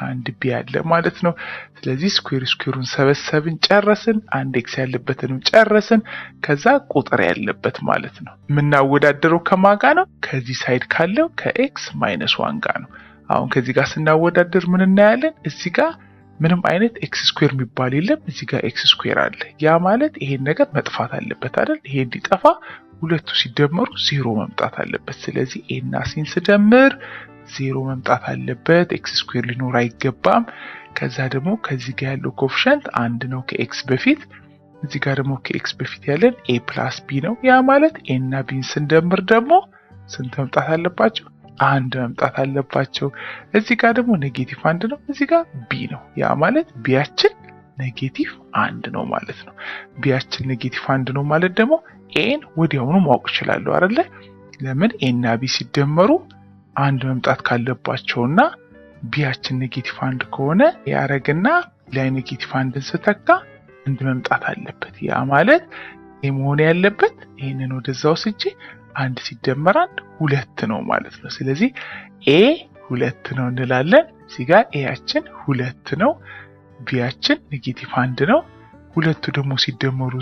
S1: አንድ ቢ አለ ማለት ነው። ስለዚህ ስኩዌሩን ሰበሰብን ጨረስን። አንድ ኤክስ ያለበትንም ጨረስን። ከዛ ቁጥር ያለበት ማለት ነው። የምናወዳደረው ከማን ጋር ነው? ከዚህ ሳይድ ካለው ከx-1 ጋር ነው። አሁን ከዚህ ጋር ስናወዳደር ምን እናያለን? እዚህ ጋር ምንም አይነት ኤክስ ስኩዌር የሚባል የለም። እዚህ ጋር ኤክስ ስኩዌር አለ። ያ ማለት ይሄን ነገር መጥፋት አለበት አይደል? ይሄ እንዲጠፋ ሁለቱ ሲደመሩ 0 መምጣት አለበት። ስለዚህ ኤ እና ሲን ስደምር 0 መምጣት አለበት። ኤክስ ስኩዌር ሊኖር አይገባም። ከዛ ደግሞ ከዚህ ጋር ያለው ኮኤፊሺየንት 1 ነው ከኤክስ በፊት። እዚህ ጋር ደግሞ ከኤክስ በፊት ያለን ኤ ፕላስ ቢ ነው። ያ ማለት ኤ እና ቢን ስንደምር ደግሞ ስንት መምጣት አለባቸው? 1 መምጣት አለባቸው። እዚህ ጋር ደግሞ ኔጌቲቭ 1 ነው፣ እዚህ ጋር ቢ ነው። ያ ማለት ቢያችን ኔጌቲቭ 1 ነው ማለት ነው። ቢያችን ኔጌቲቭ 1 ነው ማለት ደግሞ ኤን ወዲያውኑ ማወቅ እችላለሁ አይደለ? ለምን ኤ እና ቢ ሲደመሩ 1 መምጣት ካለባቸውና ቢያችን ኔጌቲቭ 1 ከሆነ ያረግና ላይ ኔጌቲቭ 1ን ስተካ 1 መምጣት አለበት። ያ ማለት ኤ መሆን ያለበት ይሄንን ወደዛው ስጄ 1 ሲደመር 1 2 ነው ማለት ነው። ስለዚህ ኤ 2 ነው እንላለን። እዚህ ጋር ኤያችን 2 ነው፣ ቢያችን ኔጌቲቭ 1 ነው። ሁለቱ ደግሞ ሲደመሩ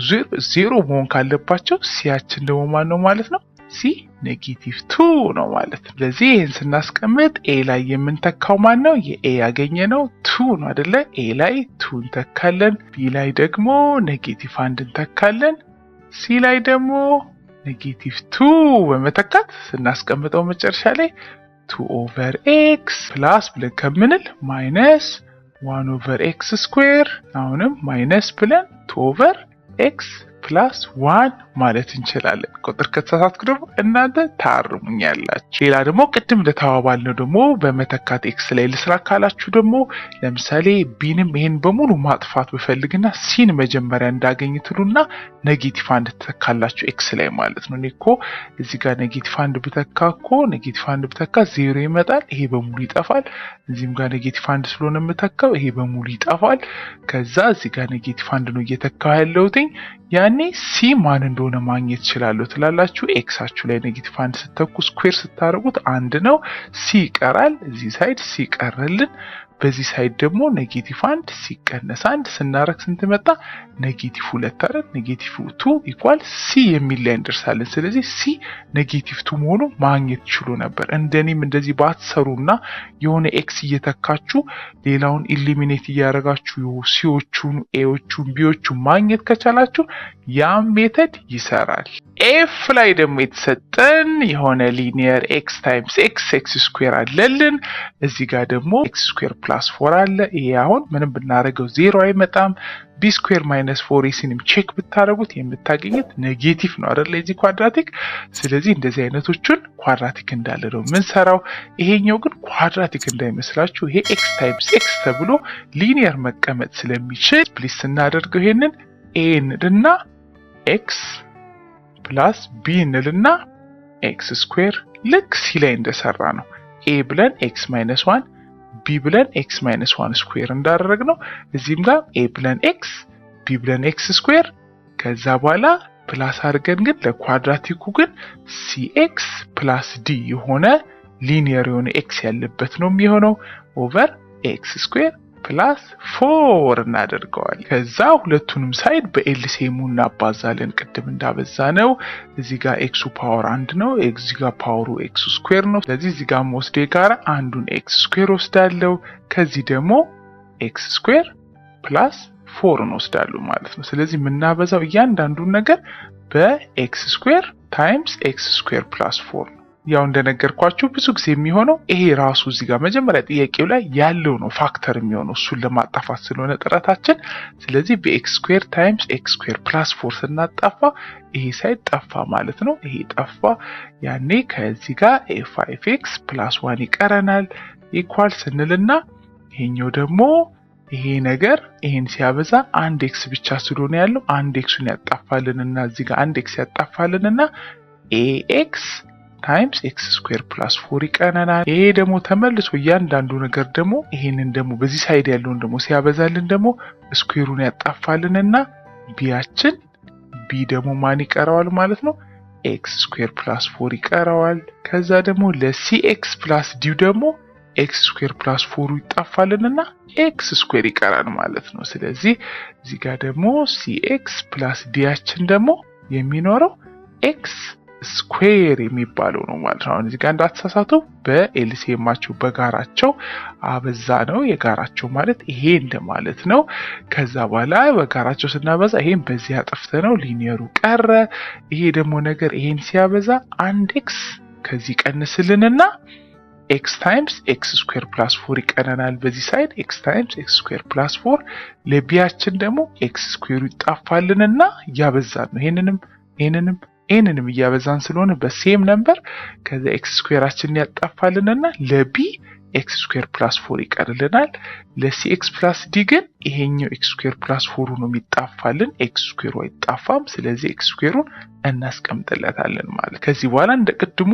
S1: 0 መሆን ካለባቸው ሲያችን ደግሞ ማን ነው ማለት ነው? ሲ ኔጌቲቭ 2 ነው ማለት ነው። ስለዚህ ይህን ስናስቀምጥ ኤ ላይ የምንተካው ማን ነው? የኤ ያገኘ ነው 2 ነው አይደለ? ኤ ላይ 2 እንተካለን። ቢ ላይ ደግሞ ኔጌቲቭ 1 እንተካለን። ሲ ላይ ደግሞ ኔጌቲቭ 2 በመተካት ስናስቀምጠው መጨረሻ ላይ 2 ኦቨር ኤክስ ፕላስ ብለን ከምንል ማይነስ 1 ኦቨር ኤክስ ስኩዌር አሁንም ማይነስ ብለን 2 ኦቨር ኤክስ ፕላስ 1 ማለት እንችላለን። ቁጥር ከተሳሳትኩ ደግሞ እናንተ ታርሙኛላችሁ። ሌላ ደግሞ ቅድም እንደተባባልነው ደግሞ በመተካት ኤክስ ላይ ልስራ ካላችሁ ደግሞ ለምሳሌ ቢንም ይሄን በሙሉ ማጥፋት ብፈልግና ሲን መጀመሪያ እንዳገኝ ትሉና ኔጌቲቭ 1 ትተካላችሁ ኤክስ ላይ ማለት ነው። እኔ እኮ እዚህ ጋር ኔጌቲቭ 1 ብተካ እኮ ኔጌቲቭ 1 ብተካ 0 ይመጣል፣ ይሄ በሙሉ ይጠፋል። እዚህም ጋር ኔጌቲቭ 1 ስለሆነ የምተካው ይሄ በሙሉ ይጠፋል። ከዛ እዚህ ጋር ኔጌቲቭ 1 ነው እየተካው ያለውትኝ ያኔ ሲ ማን እንደሆነ ማግኘት ይችላሉ ትላላችሁ። ኤክሳችሁ ላይ ኔጌቲቭ 1 ስተኩ ስኩዌር ስታደርጉት 1 ነው፣ ሲ ይቀራል። እዚህ ሳይድ ሲ ቀረልን። በዚህ ሳይድ ደግሞ ኔጌቲቭ 1 ሲቀነስ 1 ስናረግ ስንት መጣ? ኔጌቲቭ 2 አይደል? ኔጌቲቭ 2 ኢኳል ሲ የሚል ላይ እንደርሳለን። ስለዚህ ሲ ኔጌቲቭ 2 መሆኑ ማግኘት ይችሉ ነበር። እንደኔም እንደዚህ ባትሰሩና የሆነ ኤክስ እየተካችሁ ሌላውን ኢሊሚኔት እያደረጋችሁ ሲዎቹን ኤዎቹን ቢዎቹን ማግኘት ከቻላችሁ ያም ሜተድ ይሰራል። ኤፍ ላይ ደግሞ የተሰጠን የሆነ ሊኒየር ኤክስ ታይምስ ኤክስ ስኩዌር አለልን። እዚህ ጋር ደግሞ ኤክስ ስኩዌር ፕላስ 4 አለ። ይሄ አሁን ምንም ብናደርገው 0 አይመጣም። ቢ ስኩዌር ማይነስ 4ኤሲንም ቼክ ብታደርጉት የምታገኙት ኔጌቲቭ ነው አይደል? ለዚህ ኳድራቲክ። ስለዚህ እንደዚህ አይነቶቹን ኳድራቲክ እንዳለ ነው የምንሰራው። ይሄኛው ግን ኳድራቲክ እንዳይመስላችሁ ይሄ ኤክስ ታይምስ ኤክስ ተብሎ ሊኒየር መቀመጥ ስለሚችል ፕሊስ ስናደርገው ይሄንን ኤ እንልና ኤክስ ፕላስ ቢ እንልና ኤክስ ስኩዌር ልክ ሲ ላይ እንደሰራ ነው። ኤ ብለን ኤክስ ማይነስ 1 ቢ ብለን ኤክስ ማይነስ 1 ስኩዌር እንዳደረግ ነው። እዚህም ጋር ኤ ብለን ኤክስ ቢ ብለን ኤክስ ስኩዌር ከዛ በኋላ ፕላስ አድርገን ግን ለኳድራቲኩ ግን ሲ ኤክስ ፕላስ ዲ የሆነ ሊኒየር የሆነ ኤክስ ያለበት ነው የሚሆነው ኦቨር ኤክስ ስኩዌር ፕላስ 4 እናደርገዋል። ከዛ ሁለቱንም ሳይድ በኤልሲኤሙ እናባዛለን ቅድም እንዳበዛ ነው። እዚህ ጋር ኤክሱ ፓወር 1 ነው፣ እዚህ ጋር ፓወሩ ኤክስ ስኩዌር ነው። ስለዚህ እዚህ ጋር ወስዴ ጋር አንዱን ኤክስ ስኩዌር ወስዳለሁ። ከዚህ ደግሞ ኤክስ ስኩዌር ፕላስ 4 እንወስዳለሁ ማለት ነው። ስለዚህ የምናበዛው እያንዳንዱን ነገር በኤክስ ስኩዌር ታይምስ ኤክስ ስኩዌር ፕላስ 4 ነው። ያው እንደነገርኳችሁ ብዙ ጊዜ የሚሆነው ይሄ ራሱ እዚህ ጋር መጀመሪያ ጥያቄው ላይ ያለው ነው ፋክተር የሚሆነው እሱን ለማጣፋት ስለሆነ ጥረታችን። ስለዚህ በኤክስ ስኩዌር ታይምስ ኤክስ ስኩዌር ፕላስ 4 ስናጣፋ ይሄ ሳይድ ጠፋ ማለት ነው። ይሄ ጠፋ። ያኔ ከዚህ ጋር ኤ5ኤክስ ፕላስ 1 ይቀረናል ኢኳል ስንልና ይሄኛው ደግሞ ይሄ ነገር ይሄን ሲያበዛ 1 ኤክስ ብቻ ስለሆነ ያለው 1 ኤክሱን ያጣፋልንና እዚህ ጋር 1 ኤክስ ያጣፋልንና ኤክስ ታይምስ ኤክስ ስኩዌር ፕላስ 4 ይቀረናል። ይሄ ደግሞ ተመልሶ እያንዳንዱ ነገር ደግሞ ይሄንን ደግሞ በዚህ ሳይድ ያለውን ደግሞ ሲያበዛልን ደግሞ ስኩዌሩን ያጣፋልንና ቢያችን ቢ ደግሞ ማን ይቀረዋል ማለት ነው? ኤክስ ስኩዌር ፕላስ 4 ይቀረዋል። ከዛ ደግሞ ለሲኤክስ ፕላስ ዲ ደግሞ ኤክስ ስኩዌር ፕላስ 4 ይጣፋልንና ኤክስ ስኩዌር ይቀራል ማለት ነው። ስለዚህ እዚህ ጋር ደግሞ ሲኤክስ ፕላስ ዲያችን ደግሞ የሚኖረው ኤክስ ስኩዌር የሚባለው ነው ማለት ነው። አሁን እዚህ ጋር እንዳትሳሳቱ በኤልሲኤማቸው በጋራቸው አበዛ ነው። የጋራቸው ማለት ይሄ እንደማለት ነው። ከዛ በኋላ በጋራቸው ስናበዛ ይሄን በዚህ አጥፍተ ነው ሊኒየሩ ቀረ። ይሄ ደግሞ ነገር ይሄን ሲያበዛ 1 ኤክስ ከዚህ ቀንስልንና ኤክስ ታይምስ ኤክስ ስኩዌር ፕላስ 4 ይቀረናል። በዚህ ሳይድ ኤክስ ታይምስ ኤክስ ስኩዌር ፕላስ 4 ለቢያችን ደግሞ ኤክስ ስኩዌሩ ይጣፋልንና እያበዛን ነው። ይሄንንም እያበዛን ስለሆነ በሴም ነምበር ከዛ ኤክስ ስኩዌራችንን ያጣፋልንና ለቢ ኤክስ ስኩዌር ፕላስ 4 ይቀርልናል። ለሲ ኤክስ ፕላስ ዲ ግን ይሄኛው ኤክስ ስኩዌር ፕላስ 4 ነው የሚጣፋልን፣ ኤክስ ስኩዌሩ አይጣፋም። ስለዚህ ኤክስ ስኩዌሩን እናስቀምጥለታለን ማለት። ከዚህ በኋላ እንደ ቅድሙ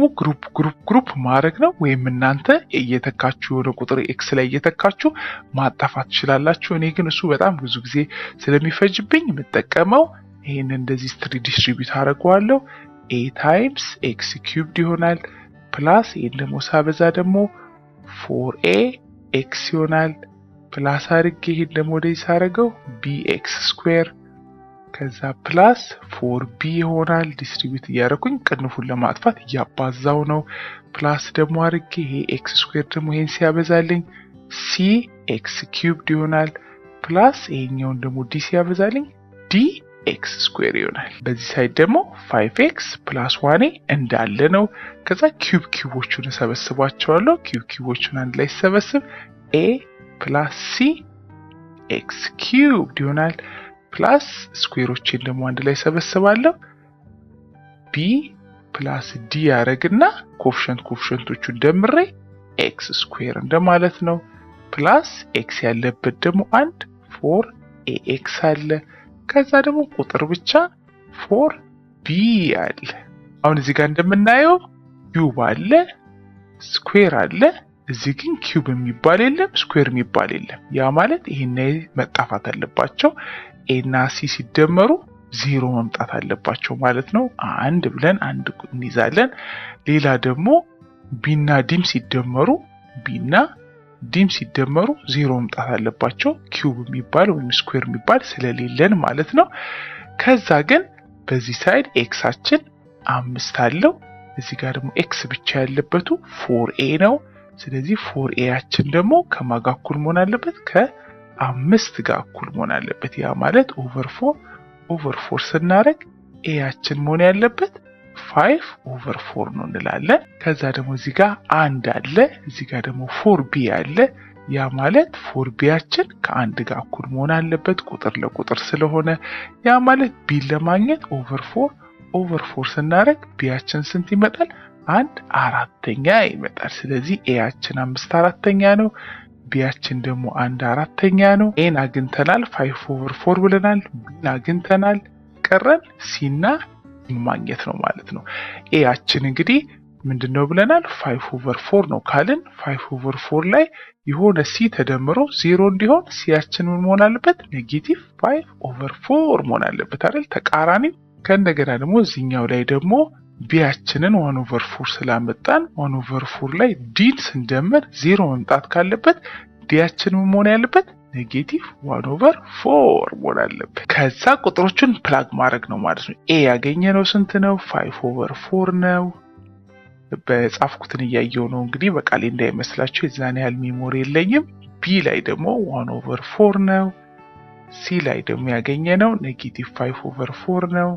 S1: ግሩፕ ማድረግ ነው። ወይም እናንተ እየተካችሁ የሆነ ቁጥር ኤክስ ላይ እየተካችሁ ማጣፋት ትችላላችሁ። እኔ ግን እሱ በጣም ብዙ ጊዜ ስለሚፈጅብኝ የምጠቀመው ይሄን እንደዚህ ስትሪ ዲስትሪቢዩት አደርገዋለሁ። a ታይምስ x ኪዩብድ ይሆናል ፕላስ ይሄን ደግሞ ሳበዛ ደግሞ 4a x ይሆናል ፕላስ አድርጌ ይሄን ደግሞ ወደዚህ ሳረገው bx ስኩዌር ከዛ ፕላስ 4b ይሆናል ዲስትሪቢዩት እያደረኩኝ ቅንፉን ለማጥፋት እያባዛው ነው ፕላስ ደግሞ አድርጌ ይሄ x ስኩዌር ደግሞ ይሄን ሲያበዛልኝ c x ኪዩብድ ይሆናል ፕላስ ይሄኛውን ደግሞ d ሲያበዛልኝ d x ስኩዌር ይሆናል በዚህ ሳይድ ደግሞ 5x + 1a እንዳለ ነው ከዛ ኪዩቦቹን ሰበስባቸዋለሁ ኪዩቦቹን አንድ ላይ ሰበስብ a + c x ኪዩብድ ይሆናል ፕላስ ስኩዌሮችን ደግሞ አንድ ላይ ሰበስባለሁ b + d ያረግና ኮኤፊሺየንቶቹን ደምሬ x ስኩዌር እንደማለት ነው ፕላስ x ያለበት ደግሞ 1 4ax አለ ከዛ ደግሞ ቁጥር ብቻ 4b አለ አሁን እዚህ ጋር እንደምናየው ኪዩብ አለ ስኩዌር አለ እዚህ ግን ኪዩብ የሚባል የለም ስኩዌር የሚባል የለም ያ ማለት ይሄን መጣፋት አለባቸው a እና c ሲደመሩ 0 መምጣት አለባቸው ማለት ነው አንድ ብለን አንድ እንይዛለን ሌላ ደግሞ b እና d ሲደመሩ b እና ዲም ሲደመሩ 0 መምጣት አለባቸው ኪዩብ የሚባል ወይም ስኩዌር የሚባል ስለሌለን ማለት ነው ከዛ ግን በዚህ ሳይድ ኤክሳችን 5 አለው እዚህ ጋር ደግሞ ኤክስ ብቻ ያለበቱ 4a ነው ስለዚህ 4a ያችን ደግሞ ከማጋ እኩል መሆን አለበት ከ5 ጋር እኩል መሆን አለበት ያ ማለት ኦቨር 4 ስናደርግ a ያችን መሆን ያለበት 5/4 ነው እንላለን ከዛ ደግሞ እዚህ ጋር አንድ አለ እዚህ ጋር ደግሞ 4b አለ ያ ማለት 4b ያችን ከአንድ ጋር እኩል መሆን አለበት ቁጥር ለቁጥር ስለሆነ ያ ማለት b ለማግኘት ኦቨር 4 ስናደርግ b ያችን ስንት ይመጣል 1/4 ይመጣል ስለዚህ a ያችን 5/4 ነው b ያችን ደግሞ 1/4 ነው a አግኝተናል 5/4 ብለናል b አግኝተናል ቀረን c እና ማግኘት ነው ማለት ነው a ያችን እንግዲህ ምንድነው ብለናል 5/4 ነው ካልን 5/4 ላይ የሆነ c ተደምሮ 0 እንዲሆን c ያችን ምን መሆን አለበት -5/4 መሆን አለበት አይደል ተቃራኒ ከእንደገና ደግሞ እዚህኛው ላይ ደግሞ b ያችንን 1/4 ስላመጣን 1/4 ላይ d ስንደምር 0 መምጣት ካለበት d ያችን ምን መሆን ያለበት -1/4 መሆን አለበት ከዛ ቁጥሮቹን ፕላግ ማድረግ ነው ማለት ነው a ያገኘነው ስንት ነው 5/4 ነው በጻፍኩትን እያየው ነው እንግዲህ በቃሌ እንዳይመስላችሁ የዛን ያህል ሜሞሪ የለኝም b ላይ ደግሞ 1/4 ነው c ላይ ደግሞ ያገኘነው -5/4 ነው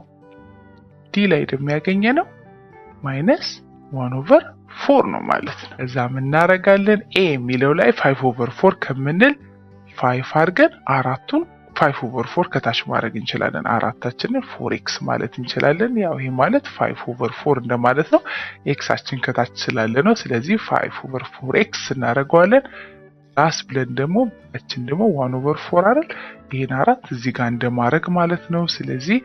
S1: d ላይ ደግሞ ያገኘነው -1/4 ነው ማለት ነው እዛ ምን እናደርጋለን a የሚለው ላይ 5/4 ከምንል 5 አድርገን አራቱን 5/4 ከታች ማድረግ እንችላለን አራታችንን 4x ማለት እንችላለን ያው ይሄ ማለት 5/4 እንደማለት ነው xአችን ከታች ስላለ ነው ስለዚህ 5/4x እናደርገዋለን ፕላስ ብለን ደግሞ እችን ደግሞ 1/4 አይደል ይሄን አራት እዚህ ጋር እንደማድረግ ማለት ነው ስለዚህ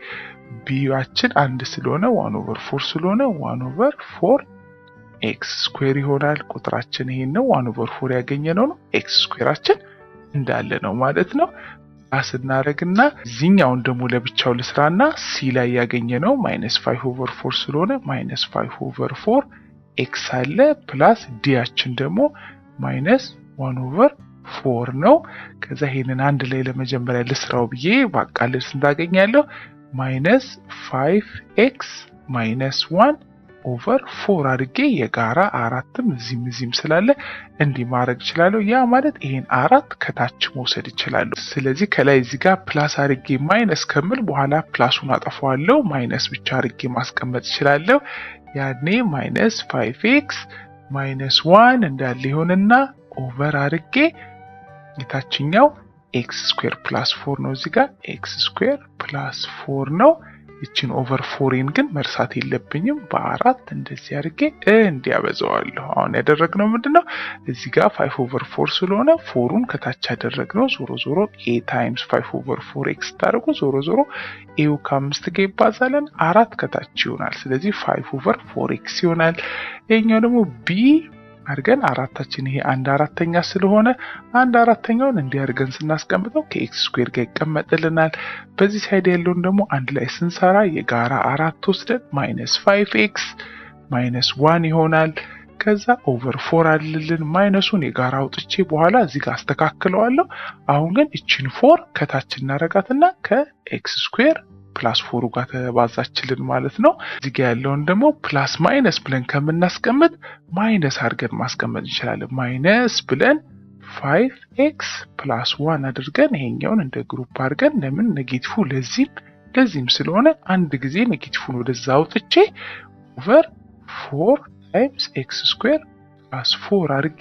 S1: bያችን አንድ ስለሆነ 1/4 ስለሆነ 1/4 x ስኩዌር ይሆናል ቁጥራችን ይሄን ነው 1/4 ያገኘነው ነው x ስኩዌራችን እንዳለ ነው ማለት ነው አስናረግና እዚህኛውን ደግሞ ለብቻው ልስራና c ላይ ያገኘነው -5/4 ስለሆነ -5/4 x አለ ፕላስ d ያችን ደግሞ -1/4 ነው ከዛ ይሄንን አንድ ላይ ለመጀመሪያ ልስራው ብዬ ባቃልስ እንዳገኛለሁ -5x - 1/4 አድርጌ የጋራ አራትም እዚህም ስላለ እንዲህ ማድረግ እችላለሁ ያ ማለት ይሄን አራት ከታች መውሰድ እችላለሁ ስለዚህ ከላይ እዚህ ጋር ፕላስ አድርጌ ማይነስ ከምል በኋላ ፕላሱን አጠፋዋለሁ ማይነስ ብቻ አድርጌ ማስቀመጥ እችላለሁ ያኔ -5x - 1 እንዳለ ይሆንና ኦቨር አድርጌ የታችኛው x² + 4 ነው እዚህ ጋር x² + 4 ነው እቺን ኦቨር 4ን ግን መርሳት የለብኝም በአራት እንደዚህ አድርጌ እንዲያበዛዋለሁ አሁን ያደረግነው ምንድነው እዚህ ጋር 5/4 ስለሆነ 4ን ከታች ያደረግነው ዞሮ a * 5/4x ታደርጉ ዞሮ a ከ5 ጋር ይባዛልን አራት ከታች ይሆናል ስለዚህ 5/4x ይሆናል ይሄኛው ደግሞ b አድርገን አራታችን ይሄ 1/4 ስለሆነ 1/4ውን እንዲያርገን ስናስቀምጠው ከኤክስ ስኩዌር ጋር ይቀመጥልናል። በዚህ ሳይድ ያለውን ደግሞ አንድ ላይ ስንሰራ የጋራ 4 ወስደን -5x -1 ይሆናል። ከዛ ኦቨር 4 አለልን። ማይነሱን የጋራ አውጥቼ በኋላ እዚህ ጋር አስተካክለዋለሁ። አሁን ግን እቺን 4 ከታች እናረጋትና ከኤክስ ስኩዌር ፕላስ 4 ጋር ተባዛችልን ማለት ነው። እዚህ ጋር ያለውን ደግሞ ፕላስ ማይነስ ብለን ከምናስቀምጥ ማይነስ አድርገን ማስቀመጥ እንችላለን። ማይነስ ብለን 5x + 1 አድርገን ይሄኛውን እንደ ግሩፕ አድርገን ለምን ኔጌቲቭ ለዚህም ስለሆነ አንድ ጊዜ ኔጌቲቭን ወደዛ አውጥቼ ኦቨር 4 ታይምስ ኤክስ ስኩዌር ፕላስ 4 አድርጌ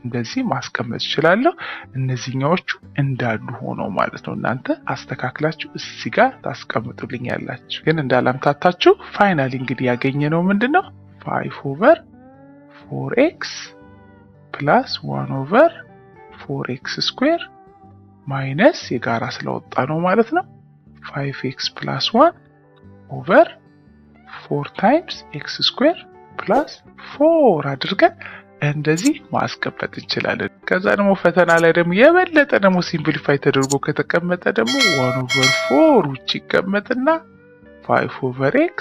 S1: እንደዚህ ማስቀመጥ እችላለሁ። እነዚህኛዎቹ እንዳሉ ሆነው ማለት ነው። እናንተ አስተካክላችሁ እዚህ ጋር ታስቀምጡልኛላችሁ። ግን እንዳላምታታችሁ ፋይናሊ እንግዲህ ያገኘነው ምንድነው 5/4x + 1/4x ስኩዌር ማይነስ የጋራ ስለወጣ ነው ማለት ነው 5x + 1 ኦቨር 4 ታይምስ x ስኩዌር ፕላስ 4 አድርገን እንደዚህ ማስቀመጥ እንችላለን። ከዛ ደግሞ ፈተና ላይ ደግሞ የበለጠ ደግሞ ሲምፕሊፋይ ተደርጎ ከተቀመጠ ደግሞ 1/4 ውጭ ይቀመጥና 5/x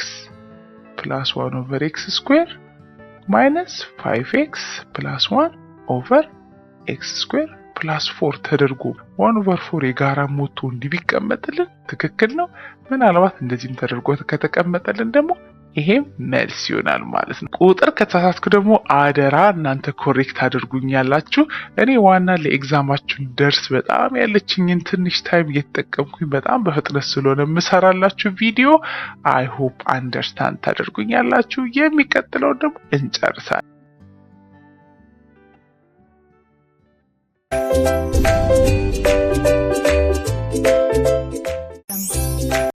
S1: + 1/x ስኩዌር ማይነስ 5x + 1/x ስኩዌር ፕላስ 4 ተደርጎ 1/4 የጋራ ሞቶ እንዲህ ቢቀመጥልን ትክክል ነው። ምናልባት እንደዚህም ተደርጎ ከተቀመጠልን ደግሞ ይሄም መልስ ይሆናል ማለት ነው። ቁጥር ከተሳሳትኩ ደግሞ አደራ እናንተ ኮሬክት አድርጉኛላችሁ። እኔ ዋና ለኤግዛማችሁ ደርስ በጣም ያለችኝን ትንሽ ታይም እየተጠቀምኩኝ በጣም በፍጥነት ስለሆነ የምሰራላችሁ ቪዲዮ አይ ሆፕ አንደርስታንድ ታደርጉኛላችሁ። የሚቀጥለው ደግሞ እንጨርሳለን።